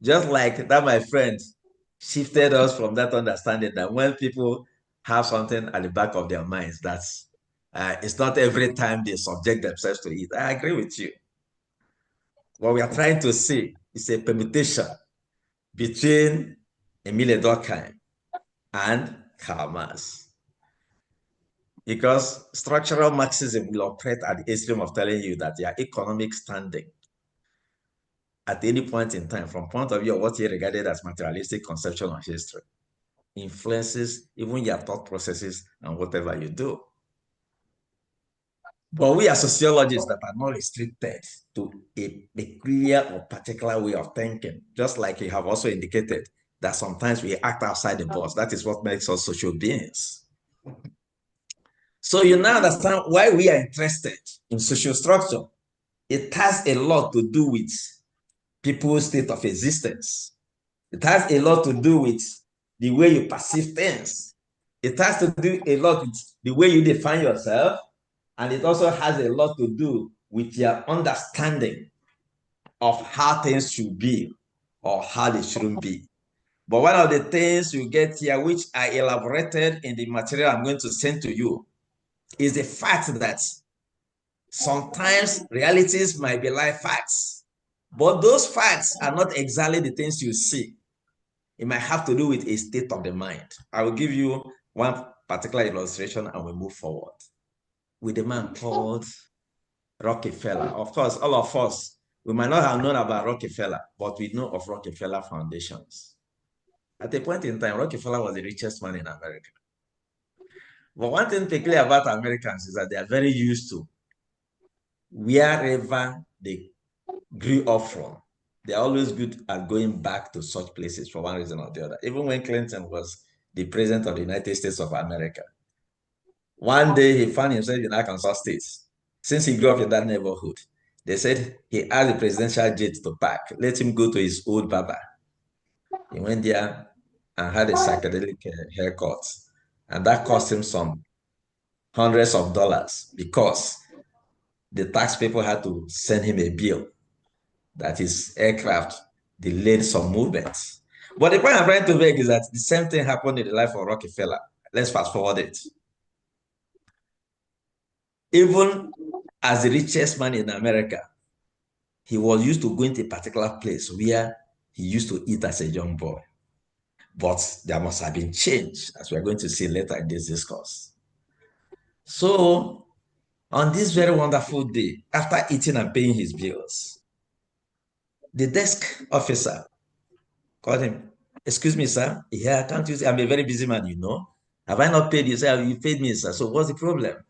just like that, my friend shifted us from that understanding that when people have something at the back of their minds, that's it's not every time they subject themselves to it. I agree with you. What we are trying to see is a permutation between Emile Durkheim and Karl Marx. Because structural Marxism will operate at the extreme of telling you that your economic standing at any point in time, from point of view of what he regarded as materialistic conception of history, influences even your thought processes and whatever you do. But we are sociologists that are not restricted to a peculiar or particular way of thinking, just like you have also indicated that sometimes we act outside the box. That is what makes us social beings. So you now understand why we are interested in social structure. It has a lot to do with people's state of existence. It has a lot to do with the way you perceive things. It has to do a lot with the way you define yourself. And it also has a lot to do with your understanding of how things should be or how they shouldn't be. But one of the things you get here, which I elaborated in the material I'm going to send to you, is the fact that sometimes realities might be like facts, but those facts are not exactly the things you see. It might have to do with a state of the mind. I will give you one particular illustration and we move forward. With a man called Rockefeller. Of course, all of us, we might not have known about Rockefeller, but we know of Rockefeller Foundations. At a point in time, Rockefeller was the richest man in America. But one thing peculiar about Americans is that they are very used to wherever they grew up from. They're always good at going back to such places for one reason or the other. Even when Clinton was the president of the United States of America, one day he found himself in Arkansas State. Since he grew up in that neighborhood, they said he asked the presidential jet to park, let him go to his old barber. He went there and had a psychedelic haircut, and that cost him some hundreds of dollars because the tax people had to send him a bill that his aircraft delayed some movements. But the point I'm trying to make is that the same thing happened in the life of Rockefeller. Let's fast forward it. Even as the richest man in America, he was used to going to a particular place where he used to eat as a young boy. But there must have been change, as we're going to see later in this discourse. So, on this very wonderful day, after eating and paying his bills, the desk officer called him. Excuse me, sir. Yeah, can't you see? I'm a very busy man, you know. Have I not paid you? Sir, you paid me, sir. So what's the problem?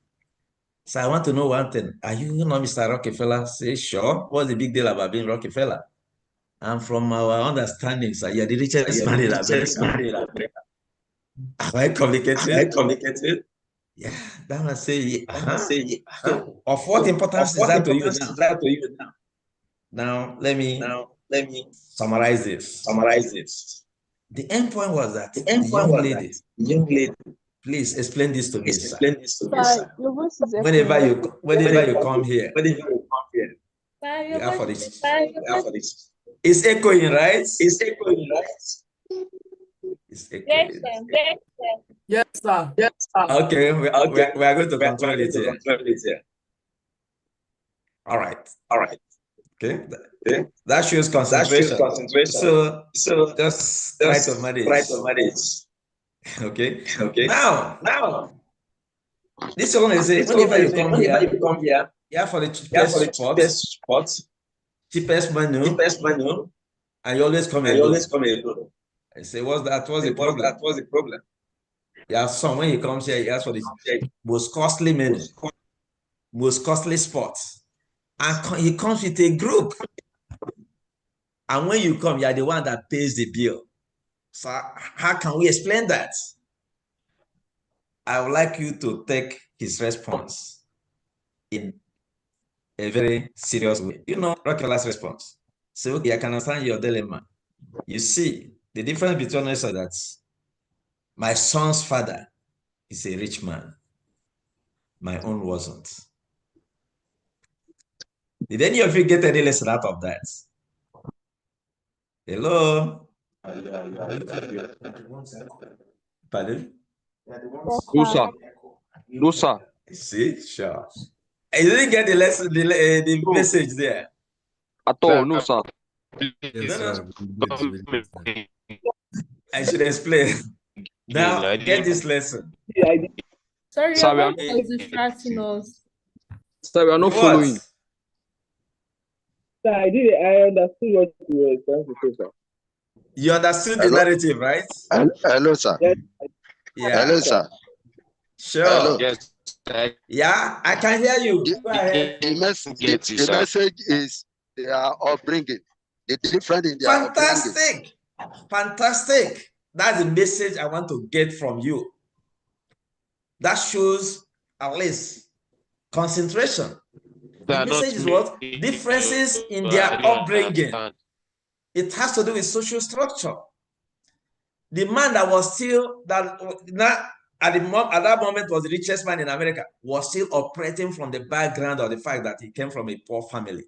So I want to know one thing. Are you not Mr. Rockefeller? Say, sure. What's the big deal about being Rockefeller? And from our understanding, sir, you're the richest man in America. Have I communicated? Yeah, that must say, So of what importance is that to you now? Now, let me summarize this. The end point was that the young lady, please explain this to me, sir.
Your voice is
Whenever you come here, you are for
this.
It's echoing, right? It's echoing.
Yes, sir.
Okay, we are going to control it here. All right. Okay. That shows concentration. So just try to manage. Okay. Now, this one is whenever you come here, yeah, for the cheapest spot, cheapest menu, and you always come alone. I say, what's the problem? Yeah, so when he comes here, he asks for the most costly menu, most costly spot. And he comes with a group. And when you come, you're the one that pays the bill. So how can we explain that? I would like you to take his response in a very serious way. You know Rockefeller's response. So, okay, I can understand your dilemma. You see, the difference between us is that my son's father is a rich man. My own wasn't. Did any of you get any lesson out of that? Hello? Pardon?
No, sir.
See, sure. I didn't get the lesson, the message there.
At all, no, sir.
I should explain. Now, get this lesson.
Sorry,
Sir,
your voice was distracting us.
Sir, we are not following.
Sir, I understood what you were trying to say, sir.
You understood the narrative, right?
Hello, sir.
Yeah.
Hello, sir.
Sure.
Hello.
Yes.
Yeah, I can hear you. Go ahead.
The message is they are upbringing. The different in their
Fantastic. Fantastic. That's the message I want to get from you. That shows at least concentration. The message is what? Differences in their upbringing. It has to do with social structure. The man that was still, that not at that moment was the richest man in America, was still operating from the background of the fact that he came from a poor family.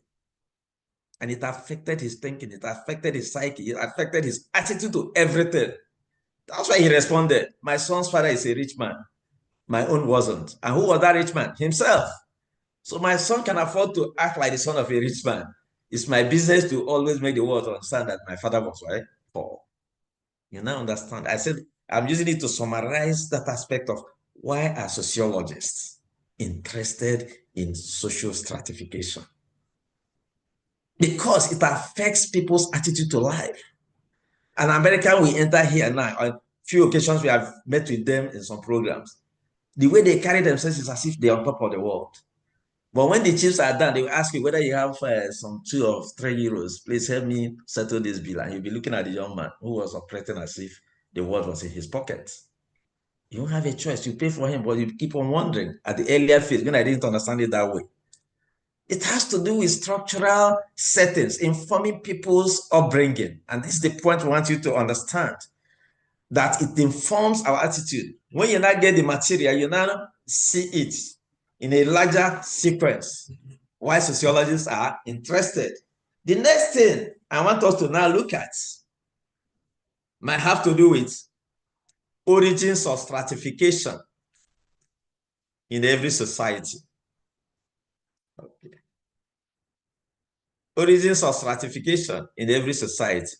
And it affected his thinking, it affected his psyche, it affected his attitude to everything. That's why he responded, my son's father is a rich man. My own wasn't. And who was that rich man? Himself. So my son can afford to act like the son of a rich man. It's my business to always make the world understand that my father was right, poor. You now understand. I said, I'm using it to summarize that aspect of why are sociologists interested in social stratification? Because it affects people's attitude to life. An American will enter here now. On few occasions, we have met with them in some programs. The way they carry themselves is as if they're on top of the world. But when the chiefs are done, they will ask you whether you have some 2 or 3 euros. Please help me settle this bill. And you'll be looking at the young man who was operating as if the world was in his pocket. You don't have a choice. You pay for him, but you keep on wondering. At the earlier phase, when I didn't understand it that way. It has to do with structural settings, informing people's upbringing. And this is the point we want you to understand, that it informs our attitude. When you now get the material, you now see it in a larger sequence. Why sociologists are interested. The next thing I want us to now look at might have to do with origins of stratification in every society. Okay. Origins of stratification in every society.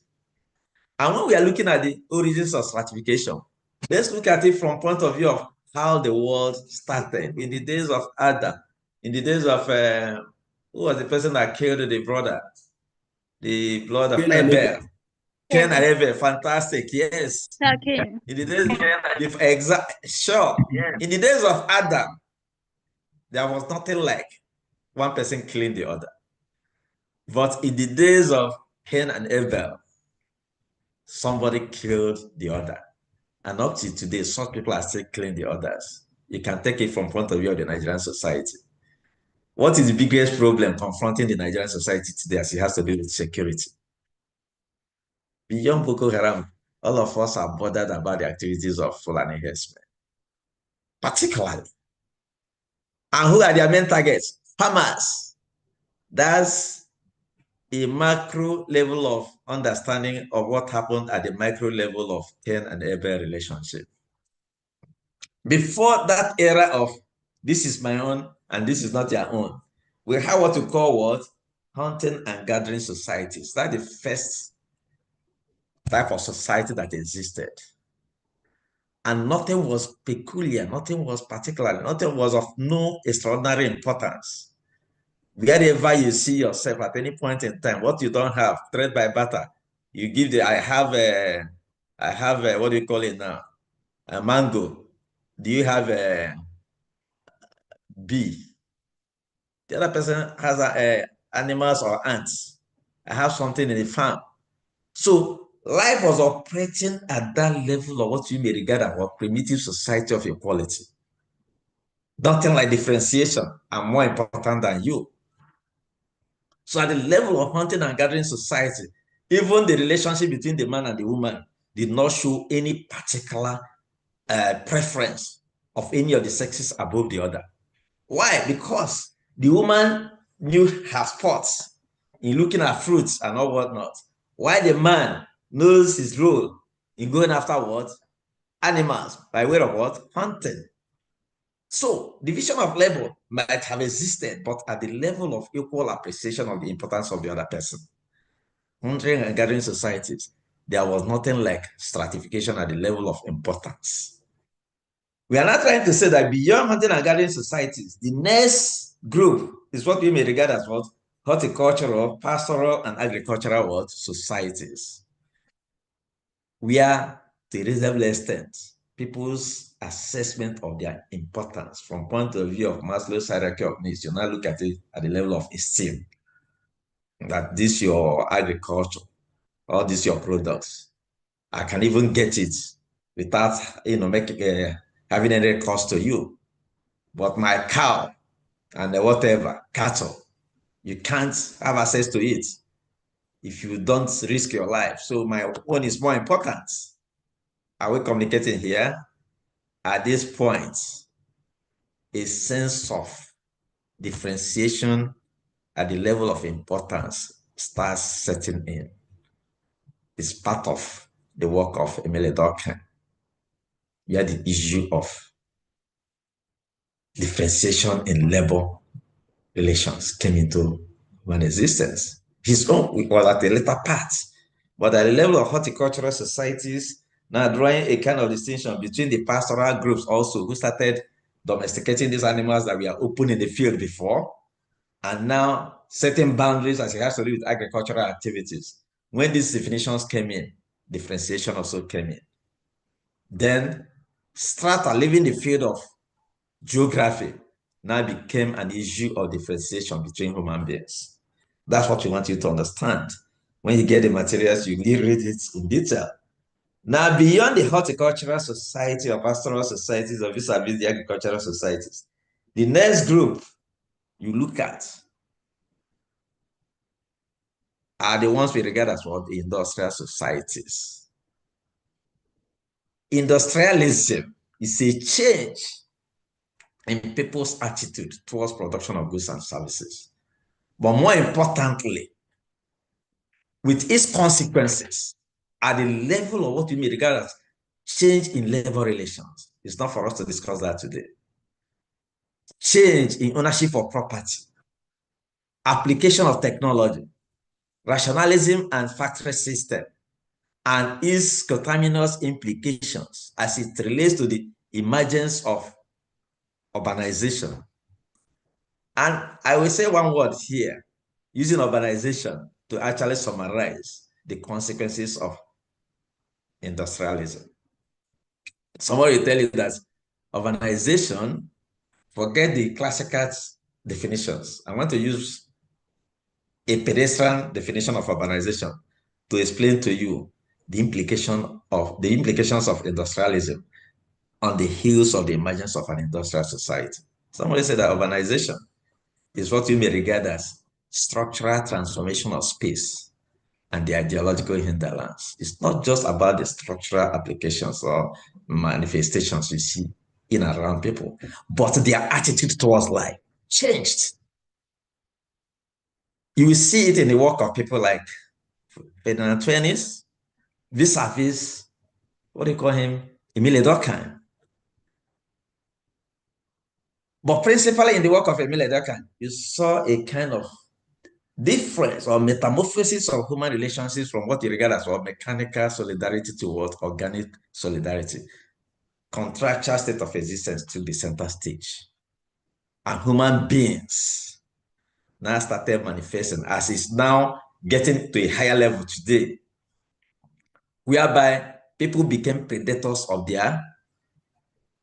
And when we are looking at the origins of stratification, let's look at it from point of view of how the world started in the days of Adam, in the days of who was the person that killed the brother, the blood of Abel. Cain and Abel, fantastic, yes.
Okay.
In the days, sure. Yes. In the days of Adam, there was nothing like one person killing the other. But in the days of Cain and Abel, somebody killed the other. And up to today, some people are still killing the others. You can take it from point of view of the Nigerian society. What is the biggest problem confronting the Nigerian society today as it has to do with security? Beyond Boko Haram, all of us are bothered about the activities of Fulani herdsmen, particularly. And who are their main targets? Farmers. That's a macro level of understanding of what happened at the micro level of Cain and Abel relationship. Before that era of this is my own and this is not your own, we have what we call what? Hunting and gathering societies. That's the first type of society that existed. And nothing was peculiar, nothing was particular, nothing was of no extraordinary importance. Wherever you see yourself at any point in time, what you don't have, trade by barter, you give the, I have a, what do you call it now? A mango. Do you have a bee? The other person has animals or ants. I have something in the farm. So life was operating at that level of what you may regard as a primitive society of equality. Nothing like differentiation. I'm more important than you. So at the level of hunting and gathering society, even the relationship between the man and the woman did not show any particular preference of any of the sexes above the other. Why? Because the woman knew her spots in looking at fruits and all whatnot. Why the man knows his role in going after what? Animals, by way of what? Hunting. So division of labor might have existed, but at the level of equal appreciation of the importance of the other person. Hunting and gathering societies, there was nothing like stratification at the level of importance. We are not trying to say that beyond hunting and gathering societies, the next group is what we may regard as what? Horticultural, pastoral, and agricultural what? Societies. Where, to a reasonable extent, people's assessment of their importance from point of view of Maslow's hierarchy of needs, you now look at it at the level of esteem. That this your agriculture, or this your products. I can even get it without, making having any cost to you. But my cow and the whatever, cattle, you can't have access to it if you don't risk your life. So my own is more important. Are we communicating here? At this point, a sense of differentiation at the level of importance starts setting in. It's part of the work of Emile Durkheim, where the issue of differentiation in labor relations came into human existence. His own was at a later part, but at the level of horticultural societies, now drawing a kind of distinction between the pastoral groups also who started domesticating these animals that were open in the field before, and now setting boundaries as it has to do with agricultural activities. When these definitions came in, differentiation also came in. Then strata leaving the field of geography now became an issue of differentiation between human beings. That's what we want you to understand. When you get the materials, you need to read it in detail. Now, beyond the horticultural society or pastoral societies or vis-a-vis the agricultural societies, the next group you look at are the ones we regard as what the industrial societies. Industrialism is a change in people's attitude towards production of goods and services. But more importantly, with its consequences at the level of what we may regard as change in labor relations. It's not for us to discuss that today. Change in ownership of property, application of technology, rationalism and factory system, and its contaminous implications as it relates to the emergence of urbanization. And I will say one word here, using urbanization to actually summarize the consequences of industrialism. Somebody will tell you that urbanization, forget the classical definitions. I want to use a pedestrian definition of urbanization to explain to you the implications of industrialism on the heels of the emergence of an industrial society. Somebody said that urbanization is what you may regard as structural transformation of space and the ideological hinterlands. It's not just about the structural applications or manifestations you see in and around people, but their attitude towards life changed. You will see it in the work of people like Ferdinand Twinis, vis-a-vis, what do you call him, Emile Durkheim. But principally in the work of Emile Durkheim, you saw a kind of difference or metamorphosis of human relationships from what you regard as mechanical solidarity to what organic solidarity. Contractual state of existence to the center stage. And human beings now started manifesting as it's now getting to a higher level today, whereby people became predators of their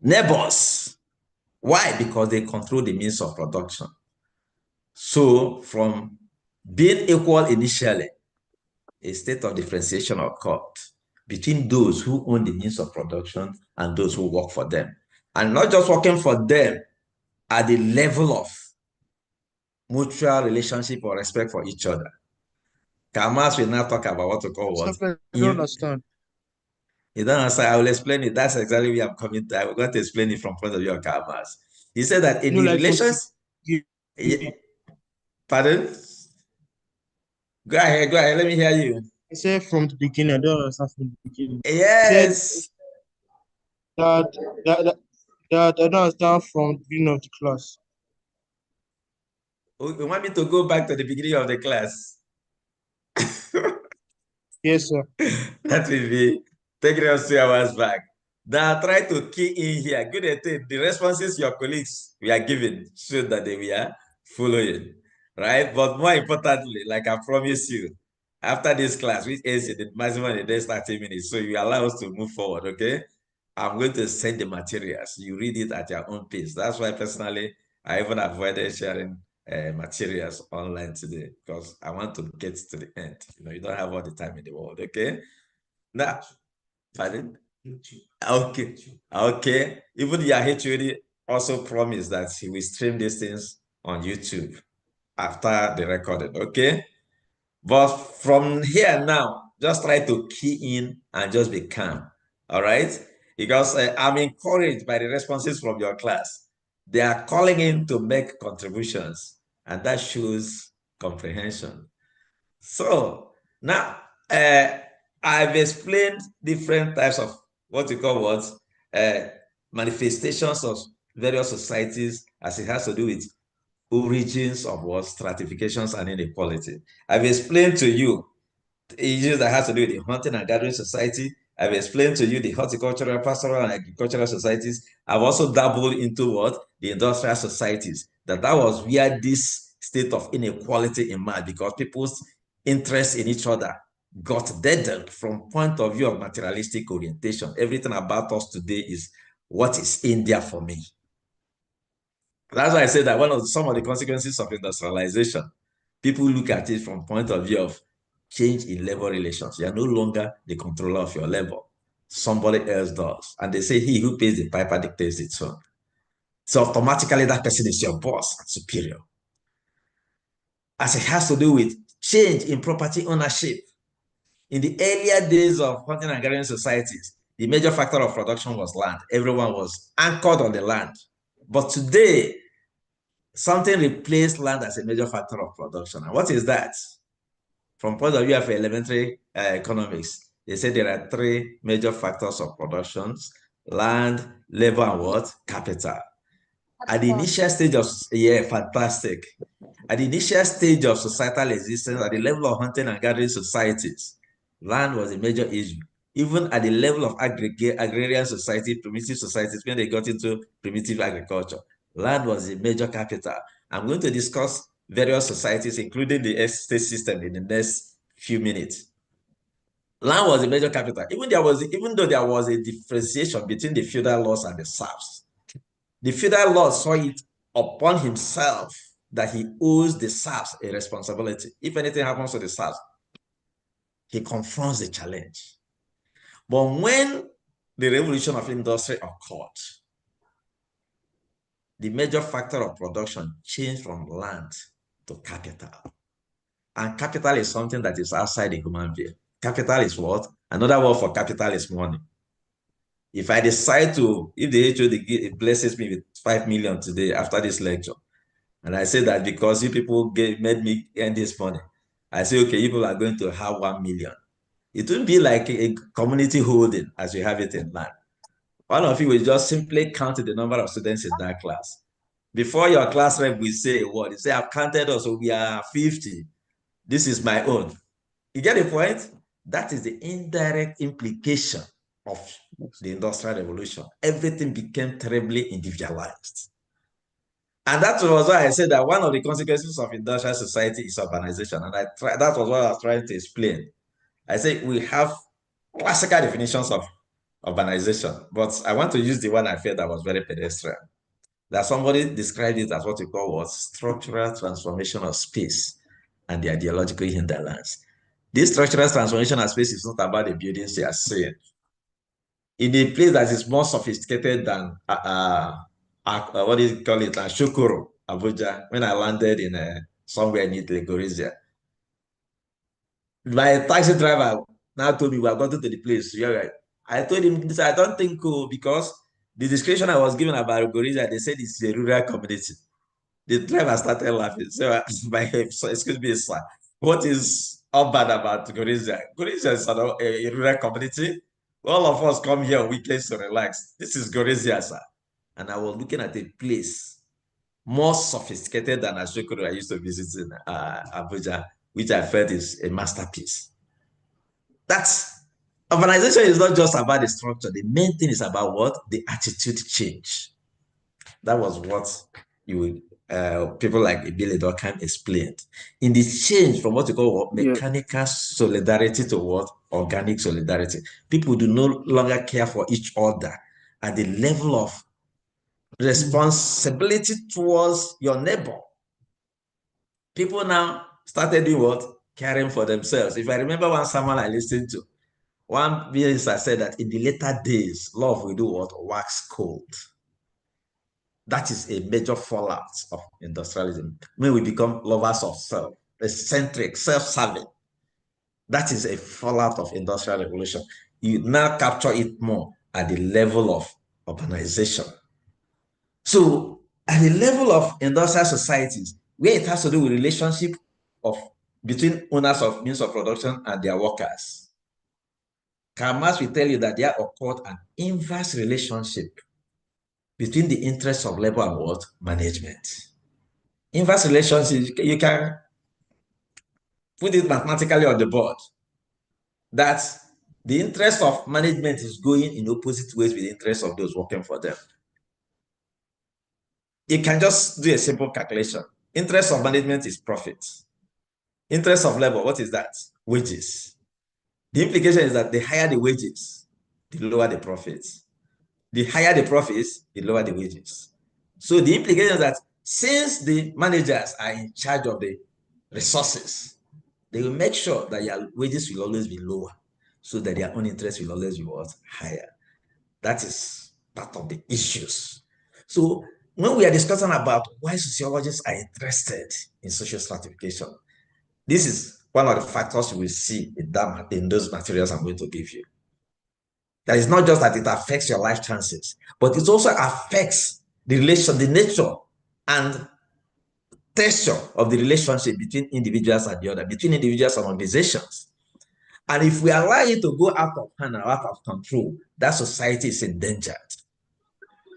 neighbors. Why? Because they control the means of production. So from being equal initially, a state of differentiation occurred between those who own the means of production and those who work for them. And not just working for them at the level of mutual relationship or respect for each other. Kamas will now talk about what to call what?
I don't understand.
You don't understand? I will explain it. That's exactly where I'm coming to. I'm going to explain it from point of view of Kamas. He said that in the relations... Pardon? Go ahead, let me hear you.
I said from the beginning, I don't understand from the beginning.
Yes.
That I don't understand from the beginning of the class.
You want me to go back to the beginning of the class?
Yes, sir.
That will be taking us 2 hours back. Now try to key in here. Good at it. The responses your colleagues we are giving so that they were following. Right? But more importantly, like I promised you, after this class, which ends in the maximum in the next 30 minutes, so you allow us to move forward, okay? I'm going to send the materials. You read it at your own pace. That's why personally, I even avoided sharing materials online today because I want to get to the end. You know, you don't have all the time in the world, okay? Now, pardon? Okay, even your HOD, also promised that he will stream these things on YouTube after the recording, okay? But from here now, just try to key in and just be calm, all right? Because I'm encouraged by the responses from your class. They are calling in to make contributions, and that shows comprehension. So now, I've explained different types of what you call what manifestations of various societies as it has to do with origins of what stratifications and inequality. I've explained to you issues that has to do with the hunting and gathering society. I've explained to you the horticultural, pastoral, and agricultural societies. I've also dabbled into what the industrial societies. That was where this state of inequality emerged because people's interest in each other got deadened from point of view of materialistic orientation. Everything about us today is what is in there for me. That's why I say that some of the consequences of industrialization, people look at it from point of view of change in labor relations. You are no longer the controller of your labor. Somebody else does. And they say he who pays the piper dictates the tune. So automatically that person is your boss and superior. As it has to do with change in property ownership. In the earlier days of hunting and gathering societies, the major factor of production was land. Everyone was anchored on the land. But today, something replaced land as a major factor of production. And what is that? From point of view of elementary economics, they say there are three major factors of productions: land, labor, and what? Capital. At the initial stage of, fantastic. At the initial stage of societal existence, at the level of hunting and gathering societies, land was a major issue. Even at the level of agrarian society, primitive societies, when they got into primitive agriculture, land was a major capital. I'm going to discuss various societies, including the estate system, in the next few minutes. Land was a major capital. Even though there was a differentiation between the feudal laws and the serfs, the feudal law saw it upon himself that he owes the serfs a responsibility. If anything happens to the serfs, he confronts the challenge. But when the revolution of industry occurred, the major factor of production changed from land to capital. And capital is something that is outside the human being. Capital is what? Another word for capital is money. If I decide to, if the HOD blesses me with 5 million today after this lecture, and I say that because you people made me earn this money, I say, okay, you people are going to have 1 million. It wouldn't be like a community holding as we have it in land. One of you will just simply count the number of students in that class. Before your class rep will say a word, you say, I've counted us, so we are 50. This is my own. You get the point? That is the indirect implication of the Industrial Revolution. Everything became terribly individualized. And that was why I said that one of the consequences of industrial society is urbanization. And that was what I was trying to explain. I say we have classical definitions of urbanization, but I want to use the one I felt that was very pedestrian. That somebody described it as what we call what structural transformation of space and the ideological hinterlands. This structural transformation of space is not about the buildings you are seeing. In a place that is more sophisticated than what do you call it, Shukuru, Abuja, when I landed in somewhere in Gorizia. My taxi driver now told me we are going to the place. Yeah, I told him this, I don't think because the description I was given about Gorizia, they said it's a rural community. The driver started laughing. So, excuse me, sir. What is urban about Gorizia? Gorizia is a rural community. All of us come here on weekends to relax. This is Gorizia, sir. And I was looking at a place more sophisticated than Ashokoro I used to visit in Abuja, which I felt is a masterpiece. That's urbanization is not just about the structure. The main thing is about what? The attitude change. That was what you would people like Billy Durkheim explained. In the change from what you call what, mechanical solidarity to what? Organic solidarity. People do no longer care for each other at the level of responsibility towards your neighbor. People now started doing what? Caring for themselves. If I remember one sermon I listened to, one minister said that in the later days, love will do what? Wax cold. That is a major fallout of industrialism. When we become lovers of self, eccentric, self-serving, that is a fallout of industrial revolution. You now capture it more at the level of urbanization. So at the level of industrial societies, where it has to do with relationship between owners of means of production and their workers, Karl Marx will tell you that there occurred an inverse relationship between the interests of labor and what? Management. Inverse relationship, you can put it mathematically on the board, that the interest of management is going in opposite ways with the interest of those working for them. You can just do a simple calculation. Interest of management is profit. Interest of labor, what is that? Wages. The implication is that the higher the wages, the lower the profits. The higher the profits, the lower the wages. So the implication is that since the managers are in charge of the resources, they will make sure that your wages will always be lower, so that their own interest will always be what? Higher. That is part of the issues. So when we are discussing about why sociologists are interested in social stratification, this is one of the factors you will see in those materials I'm going to give you. That is not just that it affects your life chances, but it also affects the nature and texture of the relationship between individuals and the other, between individuals and organizations. And if we allow it to go out of hand and out of control, that society is endangered.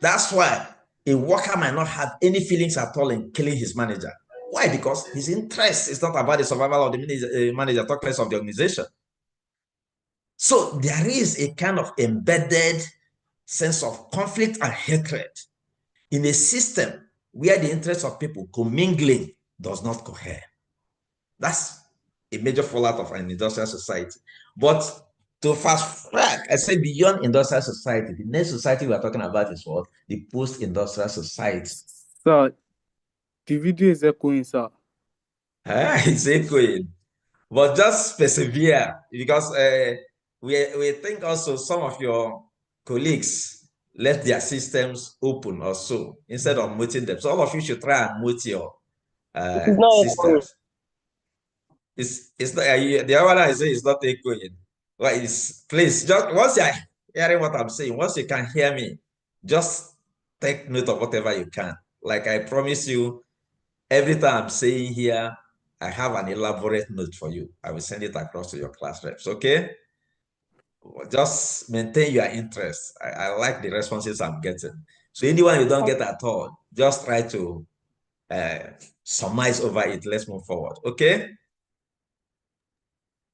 That's why a worker might not have any feelings at all in killing his manager. Why? Because his interest is not about the survival of the manager, talk less of the organization. So there is a kind of embedded sense of conflict and hatred in a system where the interests of people commingling does not cohere. That's a major fallout of an industrial society. But to fast track, I say beyond industrial society, the next society we are talking about is what? The post-industrial society.
Sir, the video is echoing, sir.
It's echoing. But just persevere, because we think also some of your colleagues left their systems open or so, instead of muting them. So all of you should try and mute your systems. It's not, the other one I say is not echoing. Well, please, just once you're hearing what I'm saying, once you can hear me, just take note of whatever you can. Like I promise you, every time I'm saying here, I have an elaborate note for you. I will send it across to your class reps, okay? Just maintain your interest. I like the responses I'm getting. So anyone you don't get at all, just try to surmise over it. Let's move forward, okay?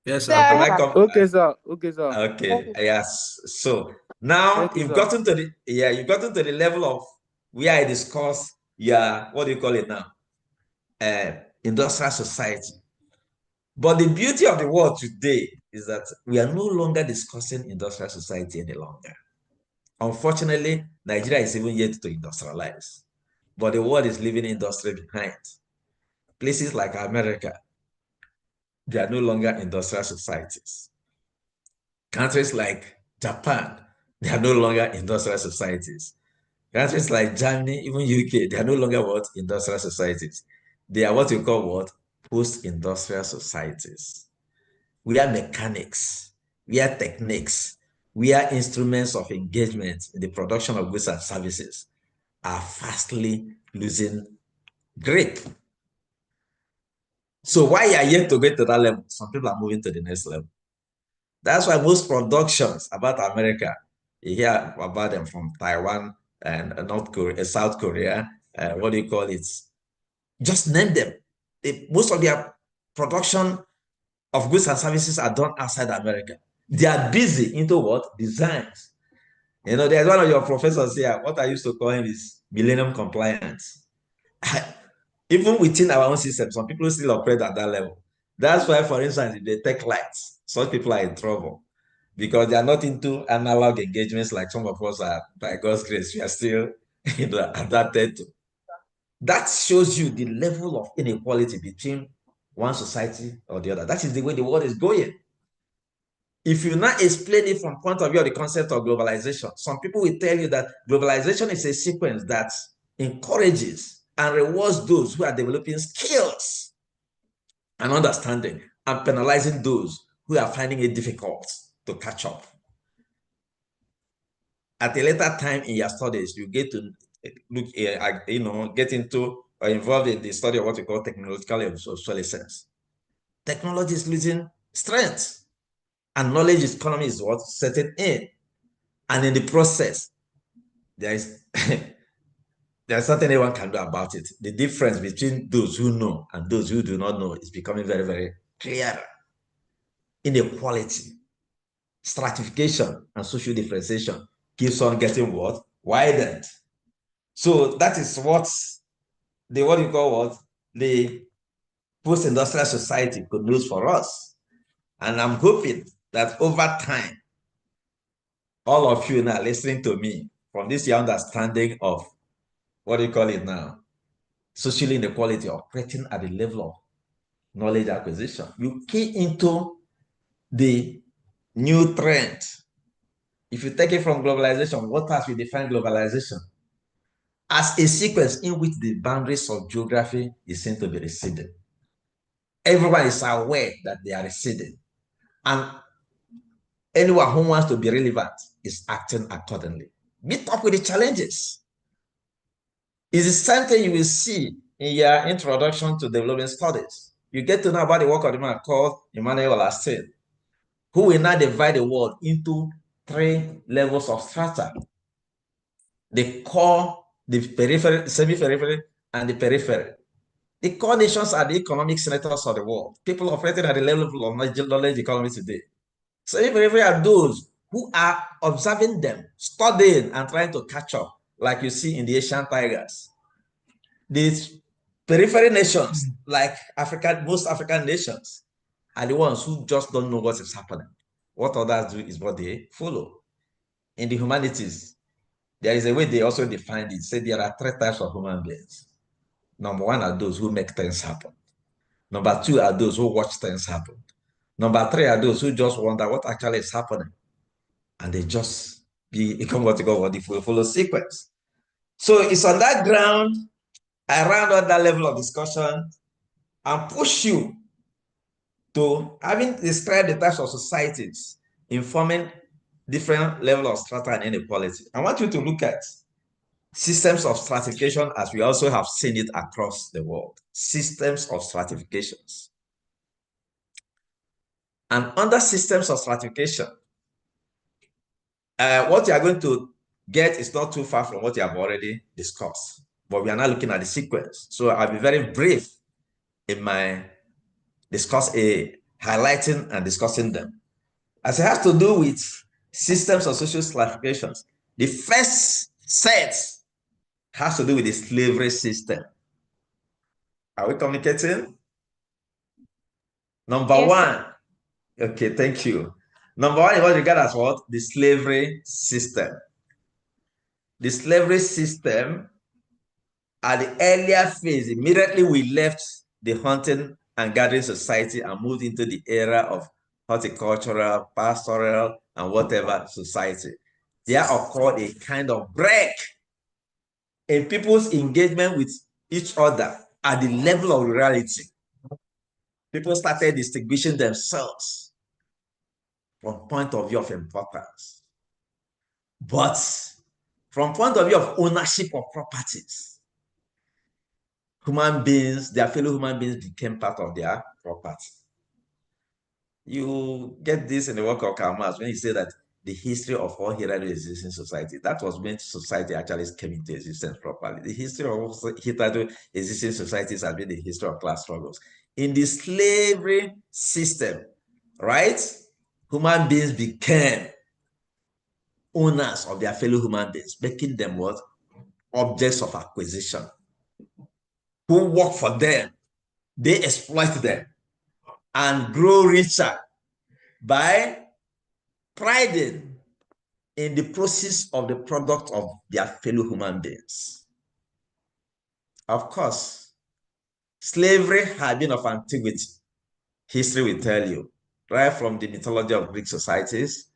Yes, sir.
Okay, sir. Okay, sir.
Okay, yes. So now you've gotten to the level of where I discuss what do you call it now? Industrial society. But the beauty of the world today is that we are no longer discussing industrial society any longer. Unfortunately, Nigeria is even yet to industrialize, but the world is leaving industry behind. Places like America, they are no longer industrial societies. Countries like Japan, they are no longer industrial societies. Countries like Germany, even UK, they are no longer what? Industrial societies. They are what you call what? Post-industrial societies. We are mechanics, we are techniques, we are instruments of engagement in the production of goods and services are fastly losing grip. So why you are yet to get to that level? Some people are moving to the next level. That's why most productions about America, you hear about them from Taiwan and North Korea, South Korea, what do you call it? Just name them. Most of their production of goods and services are done outside America. They are busy into what? Designs. You know, there's one of your professors here, what I used to call him is millennium compliance. Even within our own system, some people still operate at that level. That's why, for instance, if they take lights, such people are in trouble because they are not into analog engagements like some of us are. By God's grace, we are still adapted to. That shows you the level of inequality between one society or the other. That is the way the world is going. If you now explain it from point of view of the concept of globalization, some people will tell you that globalization is a sequence that encourages and rewards those who are developing skills and understanding, and penalizing those who are finding it difficult to catch up. At a later time in your studies, you get to look, get into or involved in the study of what we call technological obsolescence. Technology is losing strength, and knowledge economy is what setting in. And in the process, there is there's nothing anyone can do about it. The difference between those who know and those who do not know is becoming very, very clear. Inequality, stratification, and social differentiation keeps on getting what? Widened. So that is what you call what? The post-industrial society could lose for us. And I'm hoping that over time, all of you now listening to me from this your understanding of what do you call it now? Social inequality operating at the level of knowledge acquisition. You key into the new trend. If you take it from globalization, what has we defined globalization? As a sequence in which the boundaries of geography is seen to be receding. Everyone is aware that they are receding. And anyone who wants to be relevant is acting accordingly. Meet up with the challenges. It's the same thing you will see in your introduction to development studies. You get to know about the work of the man called Emmanuel Astin, who will now divide the world into 3 levels of strata. The core, the periphery, semi-periphery, and the periphery. The core nations are the economic senators of the world, people operating at the level of knowledge economy today. Semi-periphery are those who are observing them, studying, and trying to catch up, like you see in the Asian tigers. These periphery nations, like most African nations, are the ones who just don't know what is happening. What others do is what they follow. In the humanities, there is a way they also defined it. Say there are 3 types of human beings. Number 1 are those who make things happen. Number 2 are those who watch things happen. Number 3 are those who just wonder what actually is happening. And they just become what you call what the follow sequence. So it's on that ground, I round on that level of discussion and push you to having described the types of societies informing different level of strata and inequality. I want you to look at systems of stratification as we also have seen it across the world. Systems of stratifications. And under systems of stratification, what you are going to get is not too far from what you have already discussed. But we are now looking at the sequence. So I'll be very brief in my highlighting and discussing them. As it has to do with systems of social stratifications, the first set has to do with the slavery system. Are we communicating? Number
Yes,
1.
sir.
Okay, thank you. Number 1 is what you regard as what? The slavery system. The slavery system, at the earlier phase, immediately we left the hunting and gathering society and moved into the era of horticultural, pastoral, and whatever society. There occurred a kind of break in people's engagement with each other at the level of reality. People started distinguishing themselves from point of view of importance. But from point of view of ownership of properties, human beings, their fellow human beings became part of their property. You get this in the work of Karl Marx when he said that the history of all hitherto existing society, that was when society actually came into existence properly. The history of hitherto existing societies has been the history of class struggles. In the slavery system, right, human beings became owners of their fellow human beings, making them what? Objects of acquisition. Who work for them, they exploit them and grow richer by priding in the process of the product of their fellow human beings. Of course, slavery had been of antiquity. History will tell you, right from the mythology of Greek societies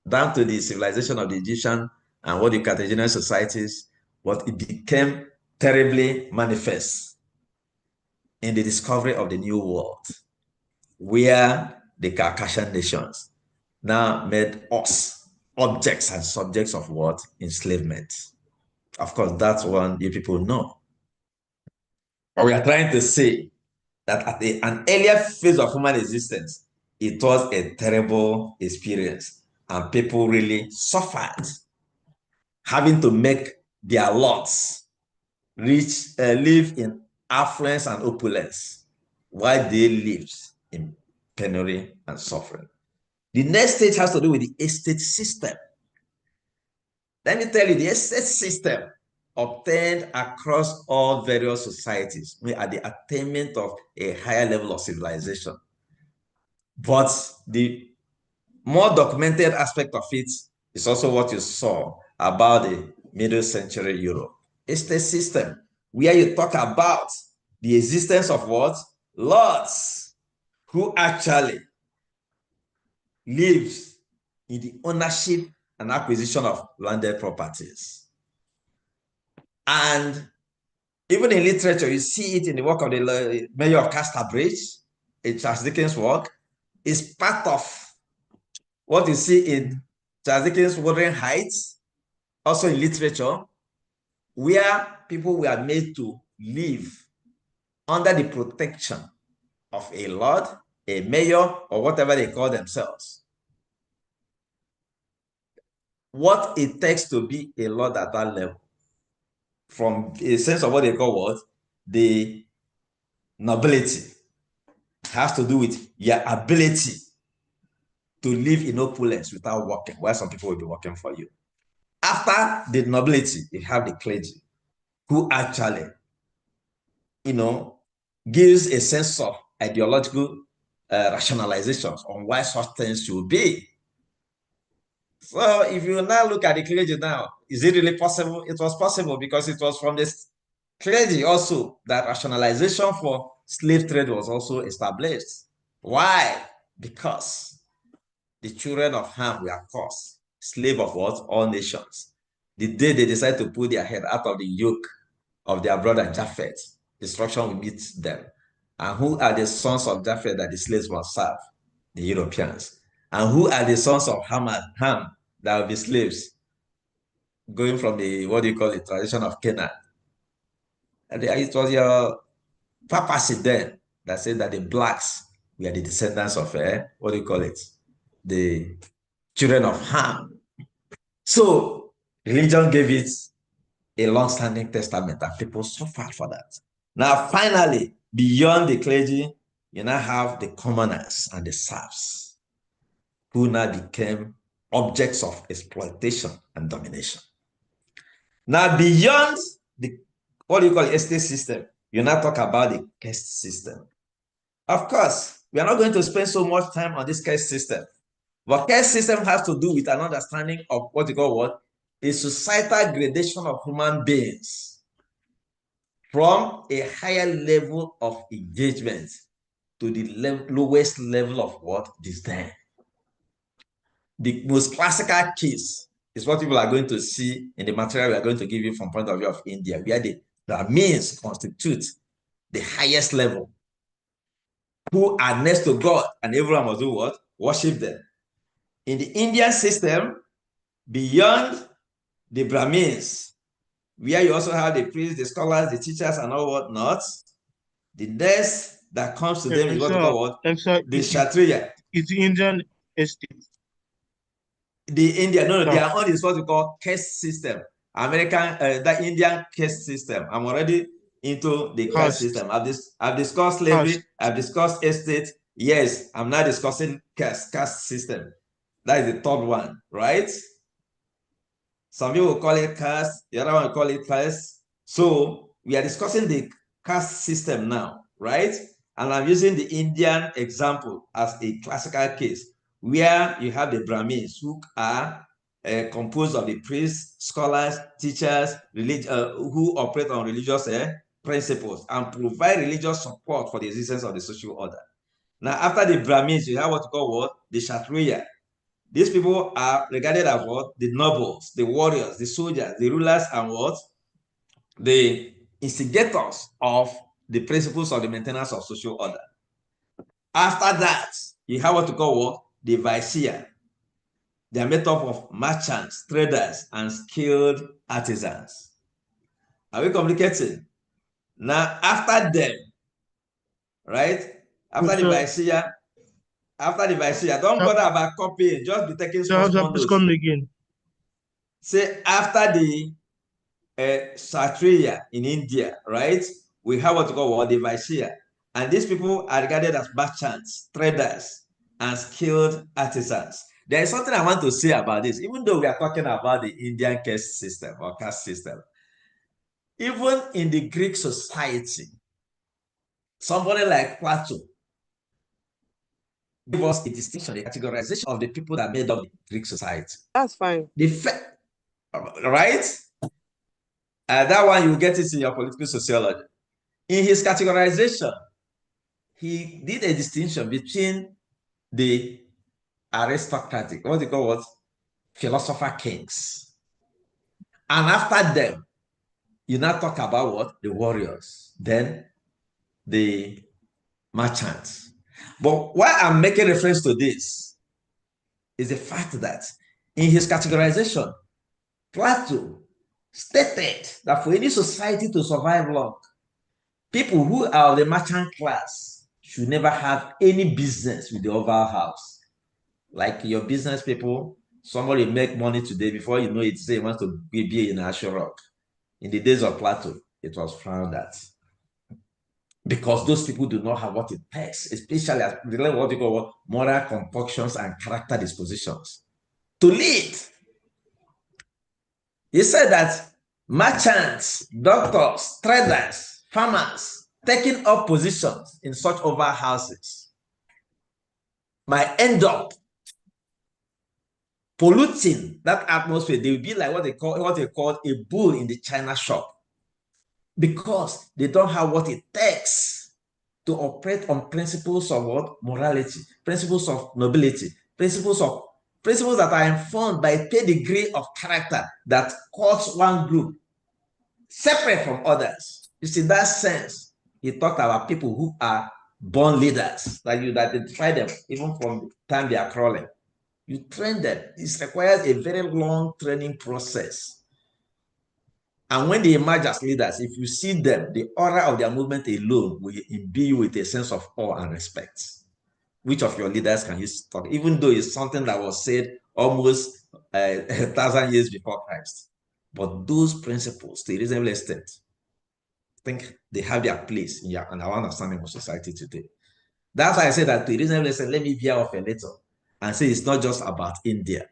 down to the civilization of the Egyptian and what the Carthaginian societies, but it became terribly manifest in the discovery of the New World, where the Caucasian nations now made us objects and subjects of what? Enslavement. Of course, that's one you people know. But we are trying to say that at an earlier phase of human existence, it was a terrible experience, and people really suffered, having to make their lots live in affluence and opulence, while they lived in penury and suffering. The next stage has to do with the estate system. Let me tell you, the estate system obtained across all various societies at the attainment of a higher level of civilization. But the more documented aspect of it is also what you saw about the middle century Europe. Estate system, where you talk about the existence of what? Lords who actually lives in the ownership and acquisition of landed properties. And even in literature, you see it in the work of the Mayor of Casterbridge, Charles Dickens' work, is part of what you see in Charles Dickens' Wuthering Heights, also in literature, where people were made to live under the protection of a lord, a mayor, or whatever they call themselves. What it takes to be a lord at that level, from a sense of what they call what? The nobility, has to do with your ability to live in opulence without working, while some people will be working for you. After the nobility, you have the clergy, who actually, gives a sense of ideological rationalizations on why such things should be. So if you now look at the clergy now, is it really possible? It was possible because it was from this clergy also that rationalization for slave trade was also established. Why? Because the children of Ham were caused slave of what? All nations. The day they decide to pull their head out of the yoke of their brother Japheth, destruction will meet them. And who are the sons of Japheth that the slaves must serve? The Europeans. And who are the sons of Ham that will be slaves? Going from the, what do you call it, tradition of Canaan. And it was your papacy then that said that the blacks were the descendants of, what do you call it? The children of Ham. So religion gave it a long-standing testament and people suffered for that. Now, finally, beyond the clergy, you now have the commoners and the serfs, who now became objects of exploitation and domination. Now, beyond the, what do you call estate system, you now talk about the caste system. Of course, we are not going to spend so much time on this caste system, but caste system has to do with an understanding of what you call what? A societal gradation of human beings from a higher level of engagement to the lowest level of what? Disdain. The most classical case is what people are going to see in the material we are going to give you from point of view of India, where the Brahmins constitute the highest level, who are next to God, and everyone must do what? Worship them. In the Indian system, beyond the Brahmins, where you also have the priests, the scholars, the teachers, and all whatnot, the next that comes to them is what you call what? The Kshatriya.
It's the Indian estate.
The Indian, no, their own is what we call caste system. American, the Indian caste system. I'm already into the caste system. I've discussed slavery, I've discussed estate. Yes, I'm now discussing caste system. That is the third one, right? Some people will call it caste, the other one will call it caste. So we are discussing the caste system now, right? And I'm using the Indian example as a classical case, where you have the Brahmins, who are composed of the priests, scholars, teachers, who operate on religious principles and provide religious support for the existence of the social order. Now, after the Brahmins, you have what you call what? The Kshatriya. These people are regarded as what? The nobles, the warriors, the soldiers, the rulers, and what? The instigators of the principles of the maintenance of social order. After that, you have what you call what? The viceroy. They are made up of merchants, traders, and skilled artisans. Are we communicating? Now, after them, right? After the viceroy, don't bother about copying, just be taking small notes.
Come again.
Say after the Kshatriya in India, right? We have what we call the viceroy. And these people are regarded as merchants, traders, and skilled artisans. There is something I want to say about this, even though we are talking about the Indian caste system or caste system. Even in the Greek society, somebody like Plato gave us a distinction, a categorization of the people that made up the Greek society.
That's fine.
Right? That one, you get it in your political sociology. In his categorization, he did a distinction between the aristocratic, what they call what? Philosopher kings. And after them, you now talk about what? The warriors, then the merchants. But why I'm making reference to this is the fact that in his categorization, Plato stated that for any society to survive long, people who are of the merchant class should never have any business with the overall house. Like your business people, somebody make money today, before you know it, say he wants to be in Asher Rock. In the days of Plato, it was frowned at. Because those people do not have what it takes, especially as what you call moral compulsions and character dispositions to lead. He said that merchants, doctors, traders, farmers taking up positions in such over houses might end up polluting that atmosphere. They will be like what they call a bull in the china shop, because they don't have what it takes to operate on principles of what? Morality, principles of nobility, principles that are informed by a pedigree of character that calls one group separate from others. You see, that sense, he talked about people who are born leaders, that you identify them even from the time they are crawling. You train them. It requires a very long training process. And when they emerge as leaders, if you see them, the aura of their movement alone will imbue you with a sense of awe and respect. Which of your leaders can you talk? Even though it's something that was said almost 1,000 years before Christ. But those principles, to a reasonable extent, I think they have their place in our understanding of society today. That's why I say that to a reasonable extent, let me veer off a little and say it's not just about India.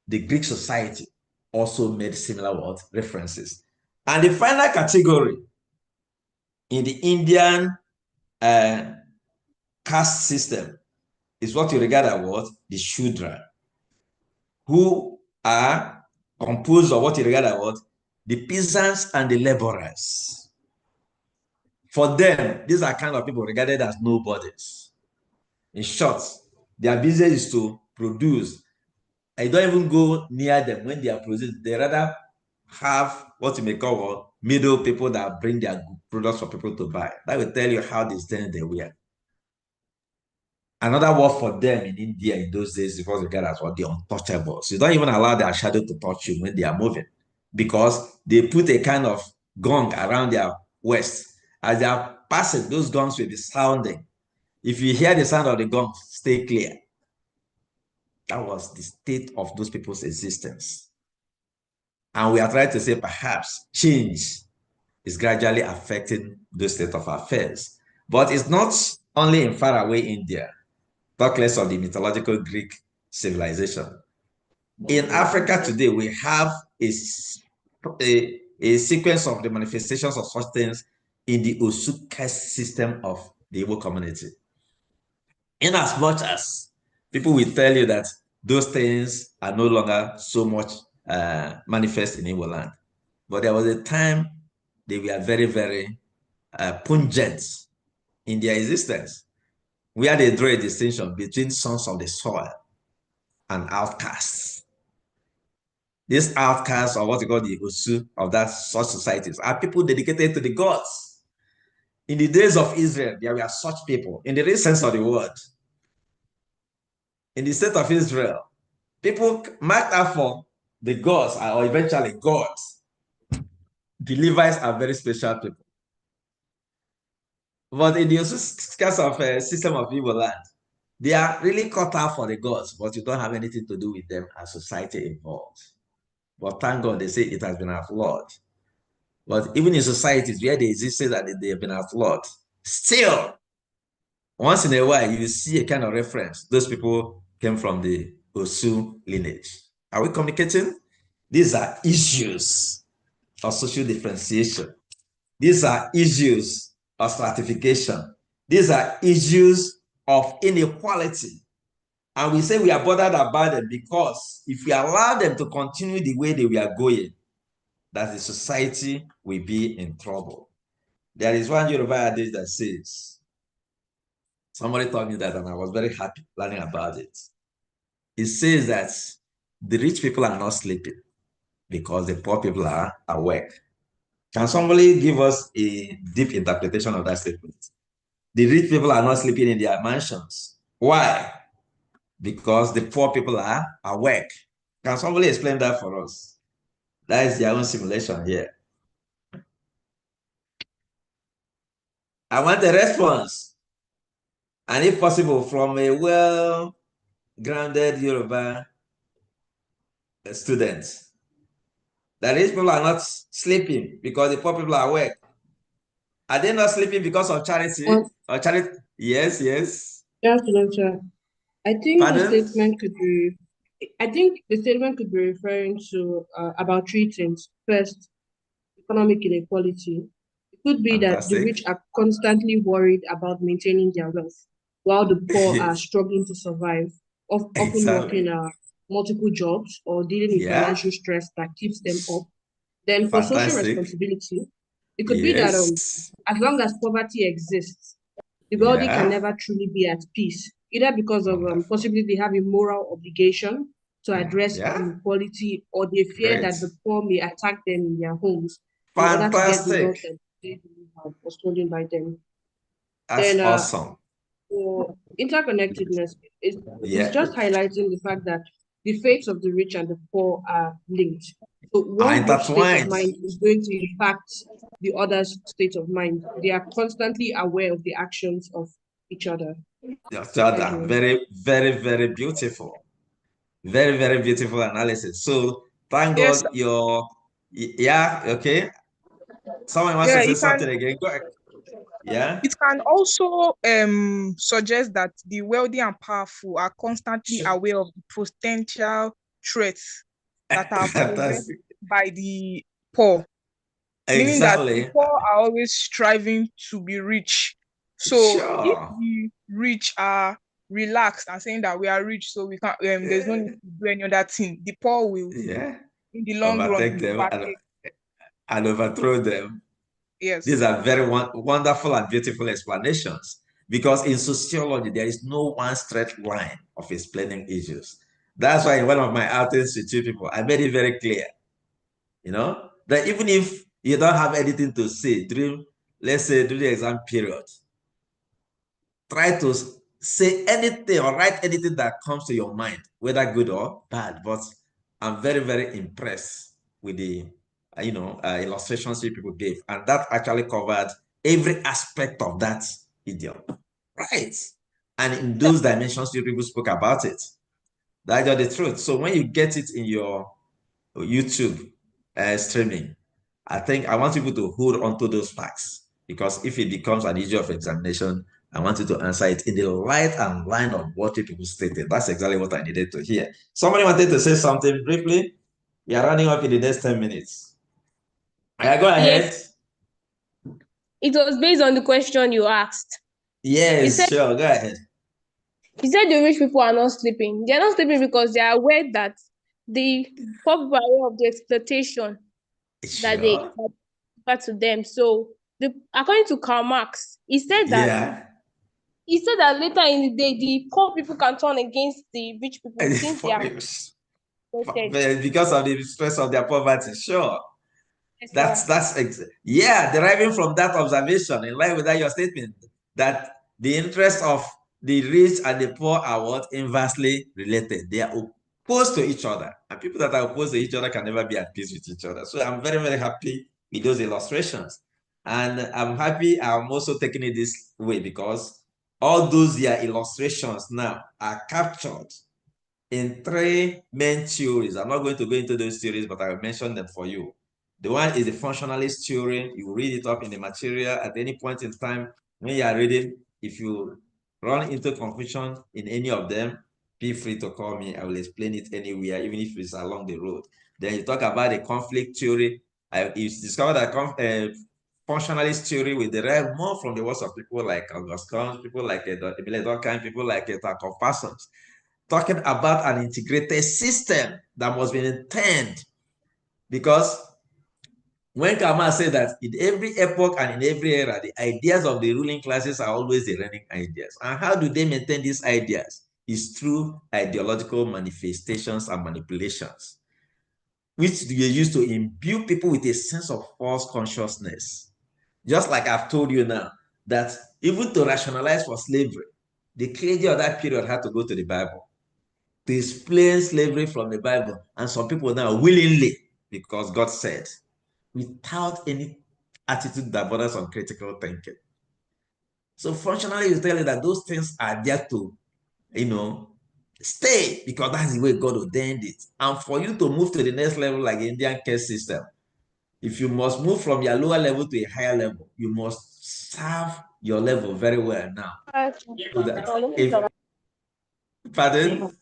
The Greek society also made similar references. And the final category in the Indian caste system is what you regard as what? The Shudra, who are composed of what you regard as what? The peasants and the laborers. For them, these are kind of people regarded as nobodies. In short, their business is to produce. I don't even go near them when they are producing. They rather have what you may call middle people that bring their products for people to buy. That will tell you how disdained they were. Another word for them in India in those days was regarded as what? The untouchables. You don't even allow their shadow to touch you when they are moving, because they put a kind of gong around their waist. As they are passing, those gongs will be sounding. If you hear the sound of the gong, stay clear. That was the state of those people's existence. And we are trying to say perhaps change is gradually affecting the state of affairs. But it's not only in faraway India, talk less of the mythological Greek civilization. In Africa today, we have a sequence of the manifestations of such things in the Osuka system of the Igbo community. In as much as people will tell you that those things are no longer so much manifest in Igbo land. But there was a time they were very, very pungent in their existence, where they draw a distinction between sons of the soil and outcasts. These outcasts, or what you call the Osu of that such societies, are people dedicated to the gods. In the days of Israel, there were such people, in the real sense of the word. In the state of Israel, people marked out for the gods or eventually gods. The Levites are very special people. But in the case of a system of evil land, they are really cut out for the gods, but you don't have anything to do with them as society involved. But thank God they say it has been outlawed. But even in societies where they exist, say that they have been outlawed, still, once in a while, you see a kind of reference. Those people came from the Osu lineage. Are we communicating? These are issues of social differentiation. These are issues of stratification. These are issues of inequality. And we say we are bothered about them because if we allow them to continue the way they were going, that the society will be in trouble. There is one Yoruba adage that says, somebody told me that and I was very happy learning about it. It says that the rich people are not sleeping because the poor people are awake. Can somebody give us a deep interpretation of that statement? The rich people are not sleeping in their mansions. Why? Because the poor people are awake. Can somebody explain that for us? That is their own simulation here. I want a response. And if possible, from a well-grounded Yoruba student. The rich people are not sleeping because the poor people are awake. Are they not sleeping because of charity? Or charity? Yes, yes.
Yes, sir. I think
Pardon?
the statement could be. I think the statement could be referring to about three things. First, economic inequality. It could be that the rich are constantly worried about maintaining their wealth, while the poor are struggling to survive, often working multiple jobs or dealing with financial stress that keeps them up. Then for social responsibility, it could be that as long as poverty exists, the wealthy can never truly be at peace, either because of possibly they have a moral obligation to address inequality, or they fear that the poor may attack them in their homes in order to get the wealth that they was stolen by them.
That's
then,
awesome.
For interconnectedness, it's just highlighting the fact that the fates of the rich and the poor are linked. So one group's state of mind is going to impact the other's state of mind. They are constantly aware of the actions of each other.
Very, very, very beautiful. Very, very beautiful analysis. So thank God okay. Someone wants to say something again. Go ahead. Yeah.
It can also suggest that the wealthy and powerful are constantly aware of the potential threats that are posed by the poor. Meaning that the poor are always striving to be rich. So if the rich are relaxed and saying that we are rich, so we can't there's no need to do any other thing, the poor will in the long
overtake
run
them and overthrow them.
Yes.
These are very wonderful and beautiful explanations, because in sociology, there is no one straight line of explaining issues. That's why in one of my outings with two people, I made it very clear, that even if you don't have anything to say during, let's say, during the exam period, try to say anything or write anything that comes to your mind, whether good or bad. But I'm very, very impressed with the illustrations people gave, and that actually covered every aspect of that idiom, right? And in those dimensions, you people spoke about it. That's just the truth. So when you get it in your YouTube streaming, I think I want people to hold on to those facts, because if it becomes an issue of examination, I want you to answer it in the light and line of what people stated. That's exactly what I needed to hear. Somebody wanted to say something briefly. We are running up in the next 10 minutes. Yeah, go ahead.
Yes. It was based on the question you asked.
Yes, sure. Go ahead.
He said the rich people are not sleeping. They are not sleeping because they are aware that the poor people are aware of the exploitation that they offer to them. So, according to Karl Marx, he said that he said that later in the day, the poor people can turn against the rich people since they are
because of the stress of their poverty. Sure.
Yes,
Yeah, deriving from that observation, in line with that your statement, that the interests of the rich and the poor are what? Inversely related. They are opposed to each other. And people that are opposed to each other can never be at peace with each other. So I'm very, very happy with those illustrations. And I'm happy I'm also taking it this way because all those illustrations now are captured in three main theories. I'm not going to go into those theories, but I will mention them for you. The one is the functionalist theory. You read it up in the material at any point in time when you are reading. If you run into confusion in any of them, feel free to call me. I will explain it anywhere, even if it's along the road. Then you talk about the conflict theory. You discover that functionalist theory will derive more from the works of people like Augustine, people like Emile Durkheim, people like Tarkov Parsons, talking about an integrated system that must be intended. Because when Karl said that in every epoch and in every era, the ideas of the ruling classes are always the running ideas. And how do they maintain these ideas? It's through ideological manifestations and manipulations, which they use to imbue people with a sense of false consciousness. Just like I've told you now, that even to rationalize for slavery, the clergy of that period had to go to the Bible to explain slavery from the Bible. And some people now willingly, because God said, without any attitude that borders on critical thinking. So functionally, you tell you that those things are there to, stay because that's the way God ordained it. And for you to move to the next level, like the Indian caste system, if you must move from your lower level to a higher level, you must serve your level very well now. So that pardon?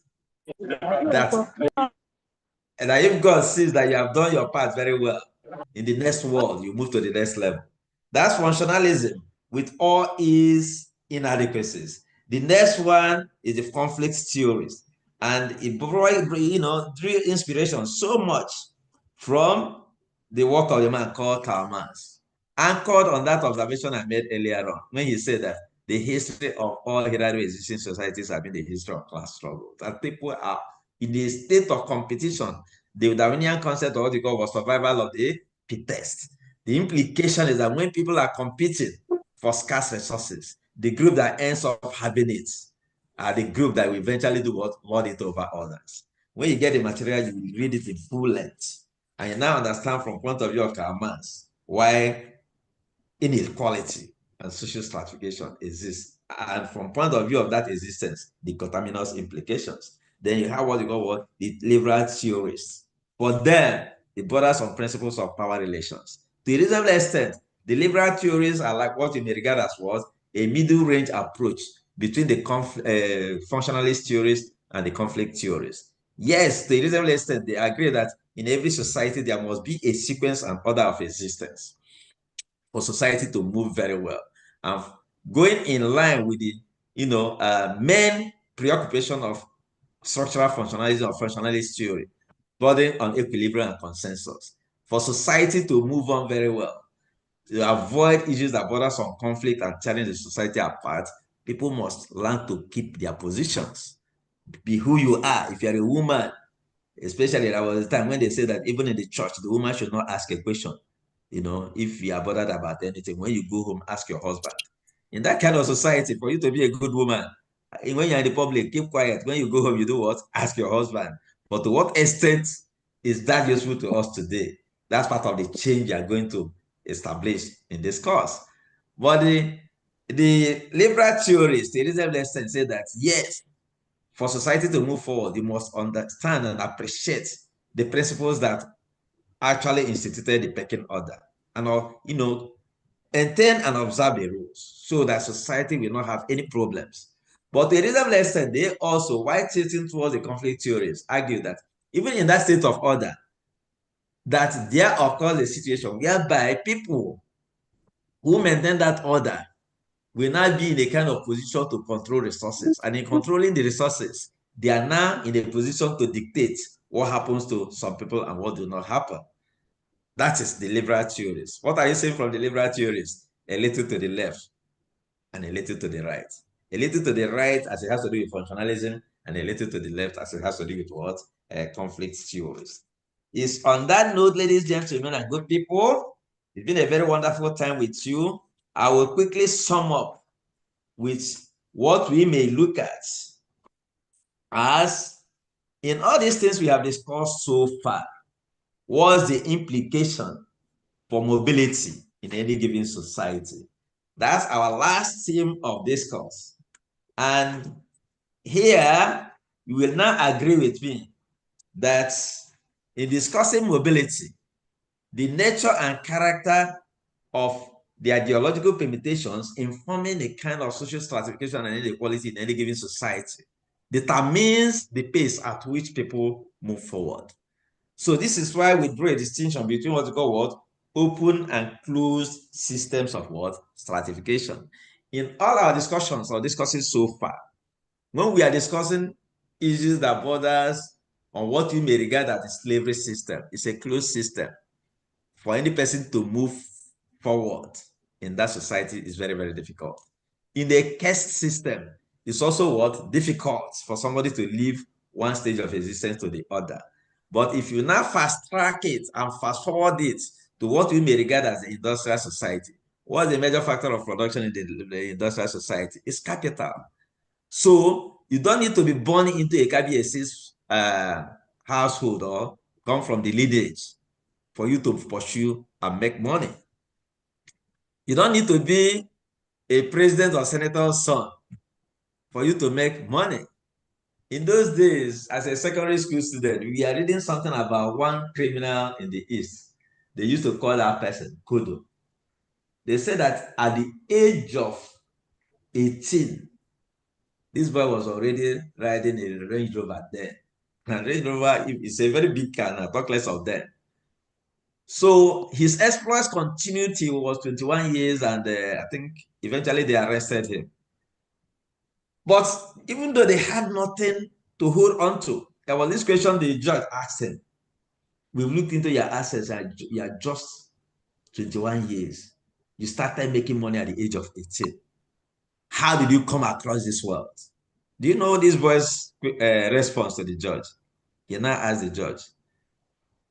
And if God sees that you have done your part very well, in the next world, you move to the next level. That's functionalism with all its inadequacies. The next one is the conflict theories. And it drew inspiration so much from the work of the man called Karl Marx, anchored on that observation I made earlier on, when he said that the history of all hitherto existing societies have been the history of class struggle. That people are in a state of competition. The Darwinian concept of what we call survival of the fittest. The implication is that when people are competing for scarce resources, the group that ends up having it are the group that will eventually do what? Lord it over others. When you get the material, you will read it in full length. And you now understand from point of view of Karl Marx why inequality and social stratification exists. And from point of view of that existence, the contaminous implications. Then you have what you call the liberal theorists. For them, it borders on principles of power relations. To a reasonable extent, the liberal theories are like what you may regard as what a middle range approach between the functionalist theories and the conflict theories. Yes, to a reasonable extent, they agree that in every society there must be a sequence and order of existence for society to move very well. And going in line with the main preoccupation of structural functionalism or functionalist theory, building on equilibrium and consensus. For society to move on very well, to avoid issues that borders on conflict and tearing the society apart, people must learn to keep their positions. Be who you are. If you're a woman, especially there was a time when they said that even in the church, the woman should not ask a question. If you are bothered about anything, when you go home, ask your husband. In that kind of society, for you to be a good woman, when you're in the public, keep quiet. When you go home, you do what? Ask your husband. But to what extent is that useful to us today? That's part of the change you are going to establish in this course. But the liberal theorists, to a reasonable extent, say that yes, for society to move forward, you must understand and appreciate the principles that actually instituted the pecking order, and maintain and observe the rules so that society will not have any problems. But to a reasonable extent, they also, while tilting towards the conflict theories, argue that even in that state of order, that there occurs a situation whereby people who maintain that order will now be in a kind of position to control resources. And in controlling the resources, they are now in a position to dictate what happens to some people and what do not happen. That is the liberal theories. What are you saying from the liberal theories? A little to the left and a little to the right. A little to the right as it has to do with functionalism, and a little to the left as it has to do with what? conflict theories. It's on that note, ladies, gentlemen, and good people, it's been a very wonderful time with you. I will quickly sum up with what we may look at as, in all these things we have discussed so far, what's the implication for mobility in any given society? That's our last theme of this course. And here, you will now agree with me that in discussing mobility, the nature and character of the ideological permutations informing the kind of social stratification and inequality in any given society determines the pace at which people move forward. So this is why we draw a distinction between what we call what? Open and closed systems of what? Stratification. In all our discussions or discussions so far, when we are discussing issues that borders on what you may regard as a slavery system, it's a closed system. For any person to move forward in that society is very, very difficult. In the caste system, it's also what? Difficult for somebody to leave one stage of existence to the other. But if you now fast track it and fast forward it to what we may regard as the industrial society, what's the major factor of production in the industrial society? It's capital. So you don't need to be born into a KBS's household or come from the lineage for you to pursue and make money. You don't need to be a president or senator's son for you to make money. In those days, as a secondary school student, we are reading something about one criminal in the East. They used to call that person Kodo. They said that at the age of 18, this boy was already riding a Range Rover then. And Range Rover is a very big car, now talk less of them. So his exploits continued till he was 21 years, and I think eventually they arrested him. But even though they had nothing to hold on to, there was this question the judge asked him. We've looked into your assets, and you are just 21 years. You started making money at the age of 18. How did you come across this wealth? Do you know this boy's response to the judge? He now asked the judge,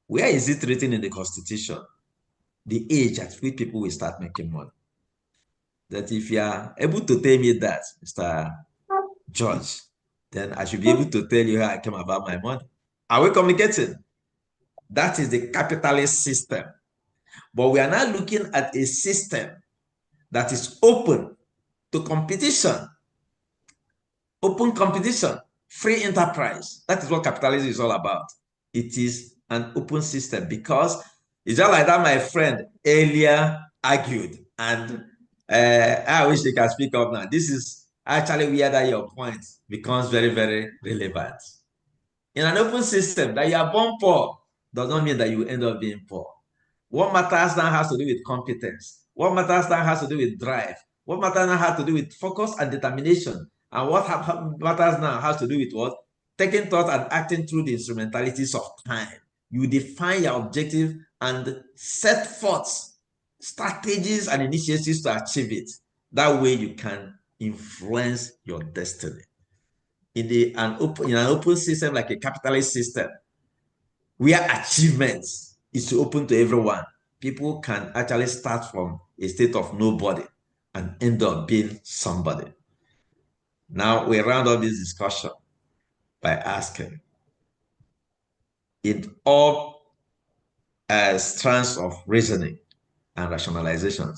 where is it written in the Constitution, the age at which people will start making money? That if you are able to tell me that, Mr. Judge, then I should be able to tell you how I came about my money. Are we communicating? That is the capitalist system. But we are now looking at a system that is open to competition. Open competition, free enterprise. That is what capitalism is all about. It is an open system because it's just like that my friend earlier argued, and I wish they can speak up now. This is actually where that your point becomes very, very relevant. In an open system, that you are born poor does not mean that you end up being poor. What matters now has to do with competence. What matters now has to do with drive. What matters now has to do with focus and determination. And what matters now has to do with what? Taking thought and acting through the instrumentalities of time. You define your objective and set forth strategies and initiatives to achieve it. That way you can influence your destiny. In an open system like a capitalist system, where achievements is open to everyone, people can actually start from a state of nobody and end up being somebody. Now we round up this discussion by asking, in all strands of reasoning and rationalization,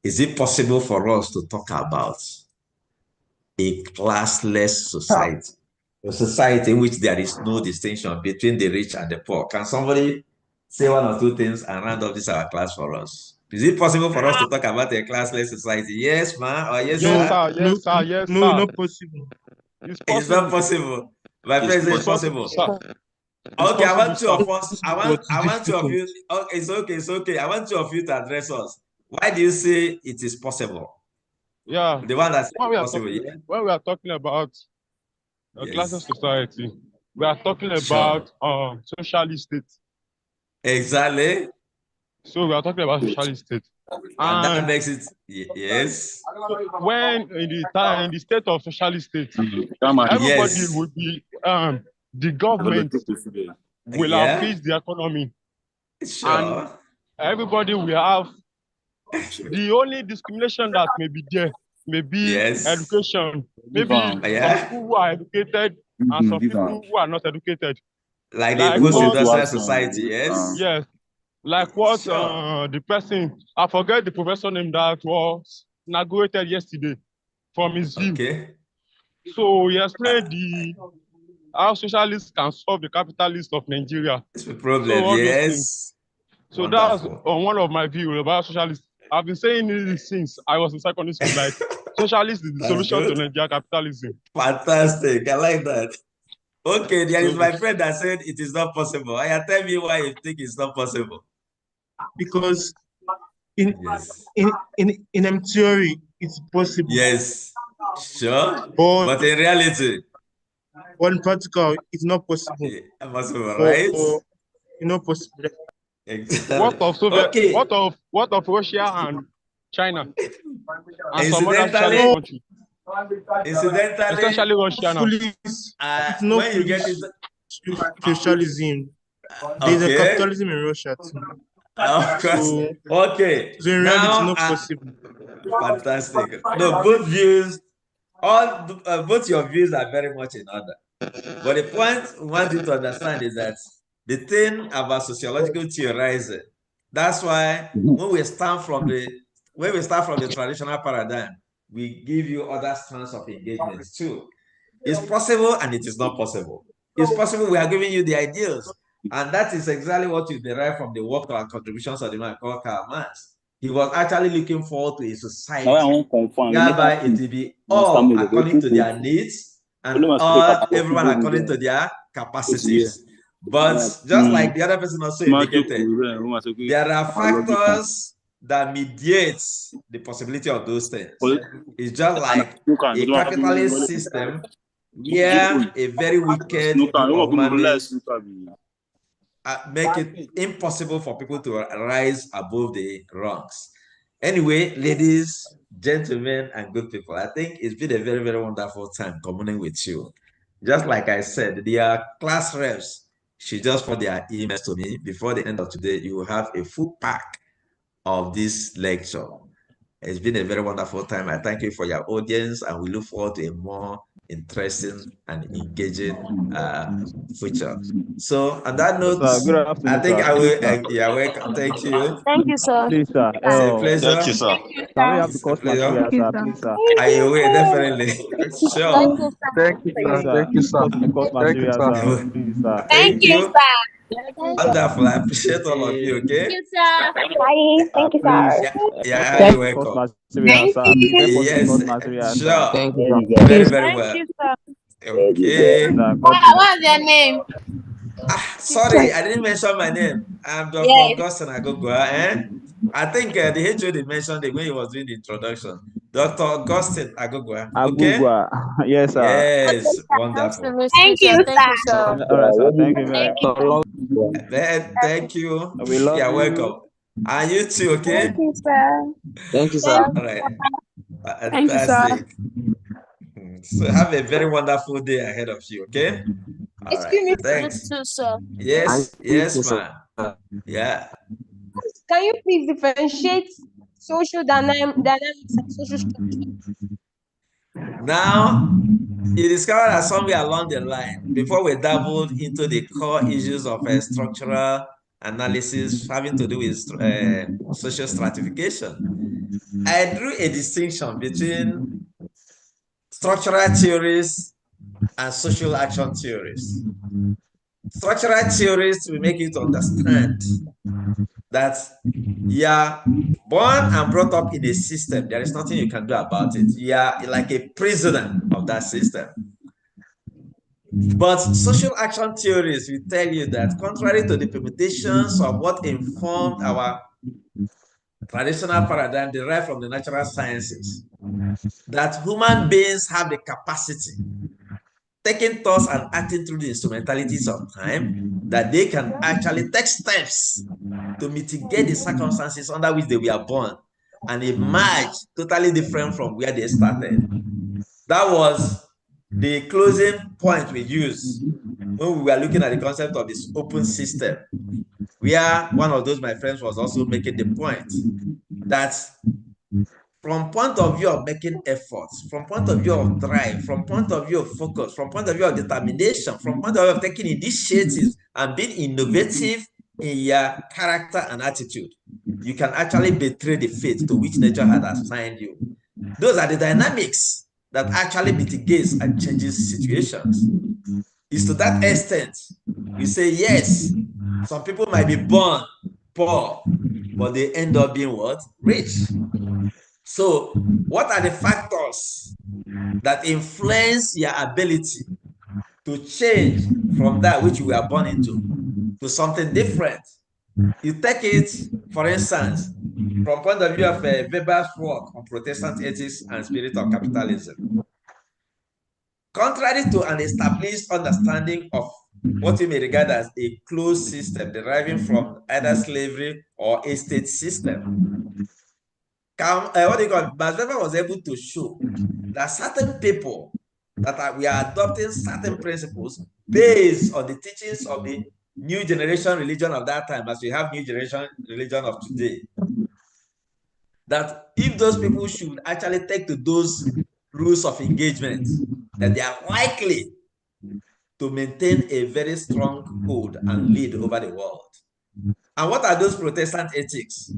is it possible for us to talk about a classless society? A society in which there is no distinction between the rich and the poor? Can somebody say one or two things and round up this our class for us? Is it possible for us to talk about a classless society? Yes, ma'am, or yes, sir?
Yes, sir. Yes,
no,
sir.
not possible.
It's not possible. My friend, it's possible. Okay, I want two of us. I want two of you. Okay, it's okay. It's okay. I want two of you to address us. Why do you say it is possible?
Yeah.
The one that's
when
possible.
When we are talking about a classless society, we are talking about socialist state.
Exactly.
So we are talking about socialist state.
And that makes it yes.
When in the state of socialist state, everybody would be the government will have fixed the economy.
Sure.
And everybody will have the only discrimination that may be there may be education. Maybe some people who are educated and some people who are not educated.
Like the post-industrial society, yes?
Yes. Like what the person, I forget the professor name that was inaugurated yesterday from his view.
Okay.
So he explained how socialists can solve the capitalists of Nigeria.
It's a problem,
so
yes.
So that's one of my views about socialists. I've been saying it since I was in secondary school, like socialist is the solution to Nigerian capitalism.
Fantastic. I like that. Okay, there is my friend that said it is not possible. Tell me why you think it's not possible.
Because in theory, it's possible.
Yes, sure. But in reality,
in practical, it's not possible.
Possible, right?
Not possible.
Exactly.
What of Russia and China and some other Chinese countries?
Incidentally,
especially Russia now.
It's not when you get into socialism. There's a capitalism in Russia too.
Of course. Okay.
So in reality, it's not possible.
Fantastic. No, both views, both your views are very much in order. But the point we want you to understand is that the thing about sociological theorizing, that's why when we start from the traditional paradigm, we give you other strands of engagements too. It's possible and it is not possible. It's possible, we are giving you the ideals. And that is exactly what you derive from the work and contributions of the man called Karl Marx. He was actually looking forward to a society whereby it will be all according to their needs and everyone according to their capacities. But just like the other person also indicated, there are factors that mediate the possibility of those things. It's just like a capitalist system where a very wicked group of human beings make it impossible for people to rise above the rungs. Anyway, ladies, gentlemen, and good people, I think it's been a very, very wonderful time communing with you. Just like I said, their class reps should just put their emails to me. Before the end of today, you will have a full pack of this lecture. It's been a very wonderful time. I thank you for your audience, and we look forward to a more interesting and engaging future. So on that note, I think I will. Yeah, welcome. Thank you.
Thank you, sir.
Please, sir.
It's a pleasure.
Thank you, sir.
Can we have the course material, sir? Please, sir.
I will definitely. Sure.
Thank you, sir.
Thank you, sir.
The course material, sir. Please, sir.
Thank you, sir. Wonderful. I appreciate all of you. Okay.
Thank you, sir.
Bye. Thank you, sir.
Yeah, you're welcome.
Yes.
Sure.
Thank you,
Very, very well.
Thank you, sir.
Okay.
What's your name?
Sorry, I didn't mention my name. I'm Dr. Augustine Agogwa. I think the HOD mentioned it when he was doing the introduction. Dr. Augustine Agogwa. Okay?
Yes, sir.
Yes, wonderful.
Thank you, sir.
All right, sir. Thank you very much.
Thank you.
We love
You're
you.
welcome. And you too, okay?
Thank you, sir.
Thank you, sir.
All right.
Thank you, sir.
Fantastic. So have a very wonderful day ahead of you, okay? All
Excuse me,
right. Thanks.
too, sir.
Yes, ma'am. Yeah.
Can you please differentiate social dynamics and social structure?
Now, you discover that somewhere along the line, before we dabbled into the core issues of structural analysis having to do with social stratification, I drew a distinction between structural theories and social action theories. Structural theories will make you to understand that you are born and brought up in a system. There is nothing you can do about it. You are like a prisoner of that system. But social action theories will tell you that contrary to the permutations of what informed our traditional paradigm derived from the natural sciences, that human beings have the capacity, taking thoughts and acting through the instrumentalities of time, that they can actually take steps to mitigate the circumstances under which they were born and emerge totally different from where they started. That was the closing point we use when we were looking at the concept of this open system, where one of those my friends was also making the point that from point of view of making efforts, from point of view of drive, from point of view of focus, from point of view of determination, from point of view of taking initiatives and being innovative in your character and attitude, you can actually betray the fate to which nature had assigned you. Those are the dynamics that actually mitigates and changes situations. It's to that extent we say, yes, some people might be born poor, but they end up being what? Rich. So what are the factors that influence your ability to change from that which you were born into to something different? You take it, for instance, from point of view of Weber's work on Protestant ethics and spirit of capitalism. Contrary to an established understanding of what we may regard as a closed system deriving from either slavery or a state system, Max Weber was able to show that certain people we are adopting certain principles based on the teachings of the new generation religion of that time, as we have new generation religion of today, that if those people should actually take to those rules of engagement, that they are likely to maintain a very strong hold and lead over the world. And what are those Protestant ethics?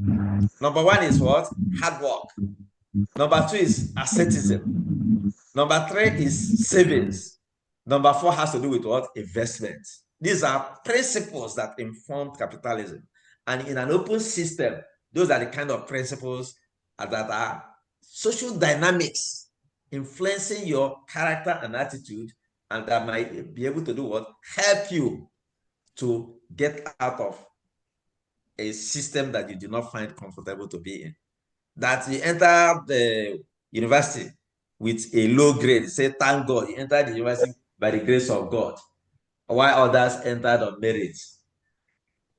Number one is what? Hard work. Number two is asceticism. Number three is savings. Number four has to do with what? Investment. These are principles that inform capitalism. And in an open system, those are the kind of principles that are social dynamics influencing your character and attitude, and that might be able to do what? Help you to get out of a system that you do not find comfortable to be in. That you enter the university with a low grade, say, thank God, you entered the university by the grace of God, while others entered on merit.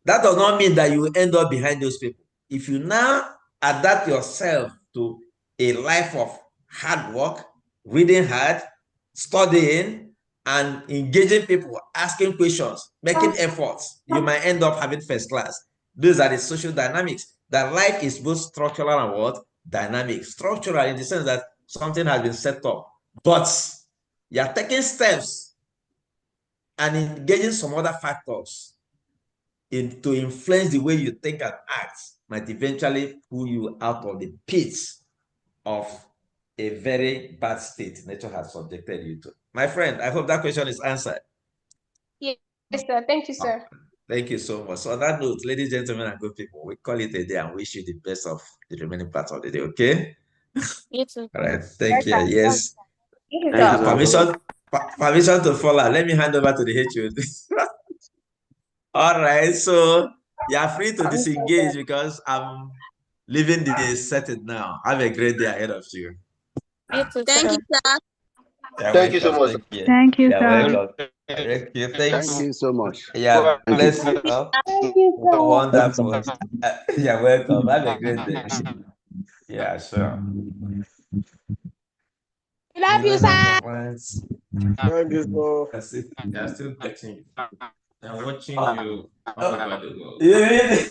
That does not mean that you end up behind those people. If you now adapt yourself to a life of hard work, reading hard, studying, and engaging people, asking questions, making efforts, you might end up having first class. Those are the social dynamics. That life is both structural and what? Dynamic. Structural in the sense that something has been set up, but you're taking steps and engaging some other factors to influence the way you think and act, might eventually pull you out of the pits of a very bad state nature has subjected you to. My friend, I hope that question is answered.
Yes, sir. Thank you, sir.
Thank you so much. So on that note, ladies, gentlemen, and good people, we call it a day and wish you the best of the remaining part of the day, okay?
Yes, sir.
All right, thank you. Yes.
Thank
Permission to follow. Let me hand over to the HOD. All right, so you are free to disengage because I'm leaving the setting now. Have a great day ahead of you.
you, sir.
Thank you so much.
Thank you,
You're
sir.
welcome. Thank you. Thanks.
Thank you so much.
Yeah, bless you.
Thank you, sir.
Wonderful. You're welcome. Have a great day. Yeah, sure.
Love you, sir.
Thank you, sir.
They're still getting you. They're watching you all over the world.
Yeah.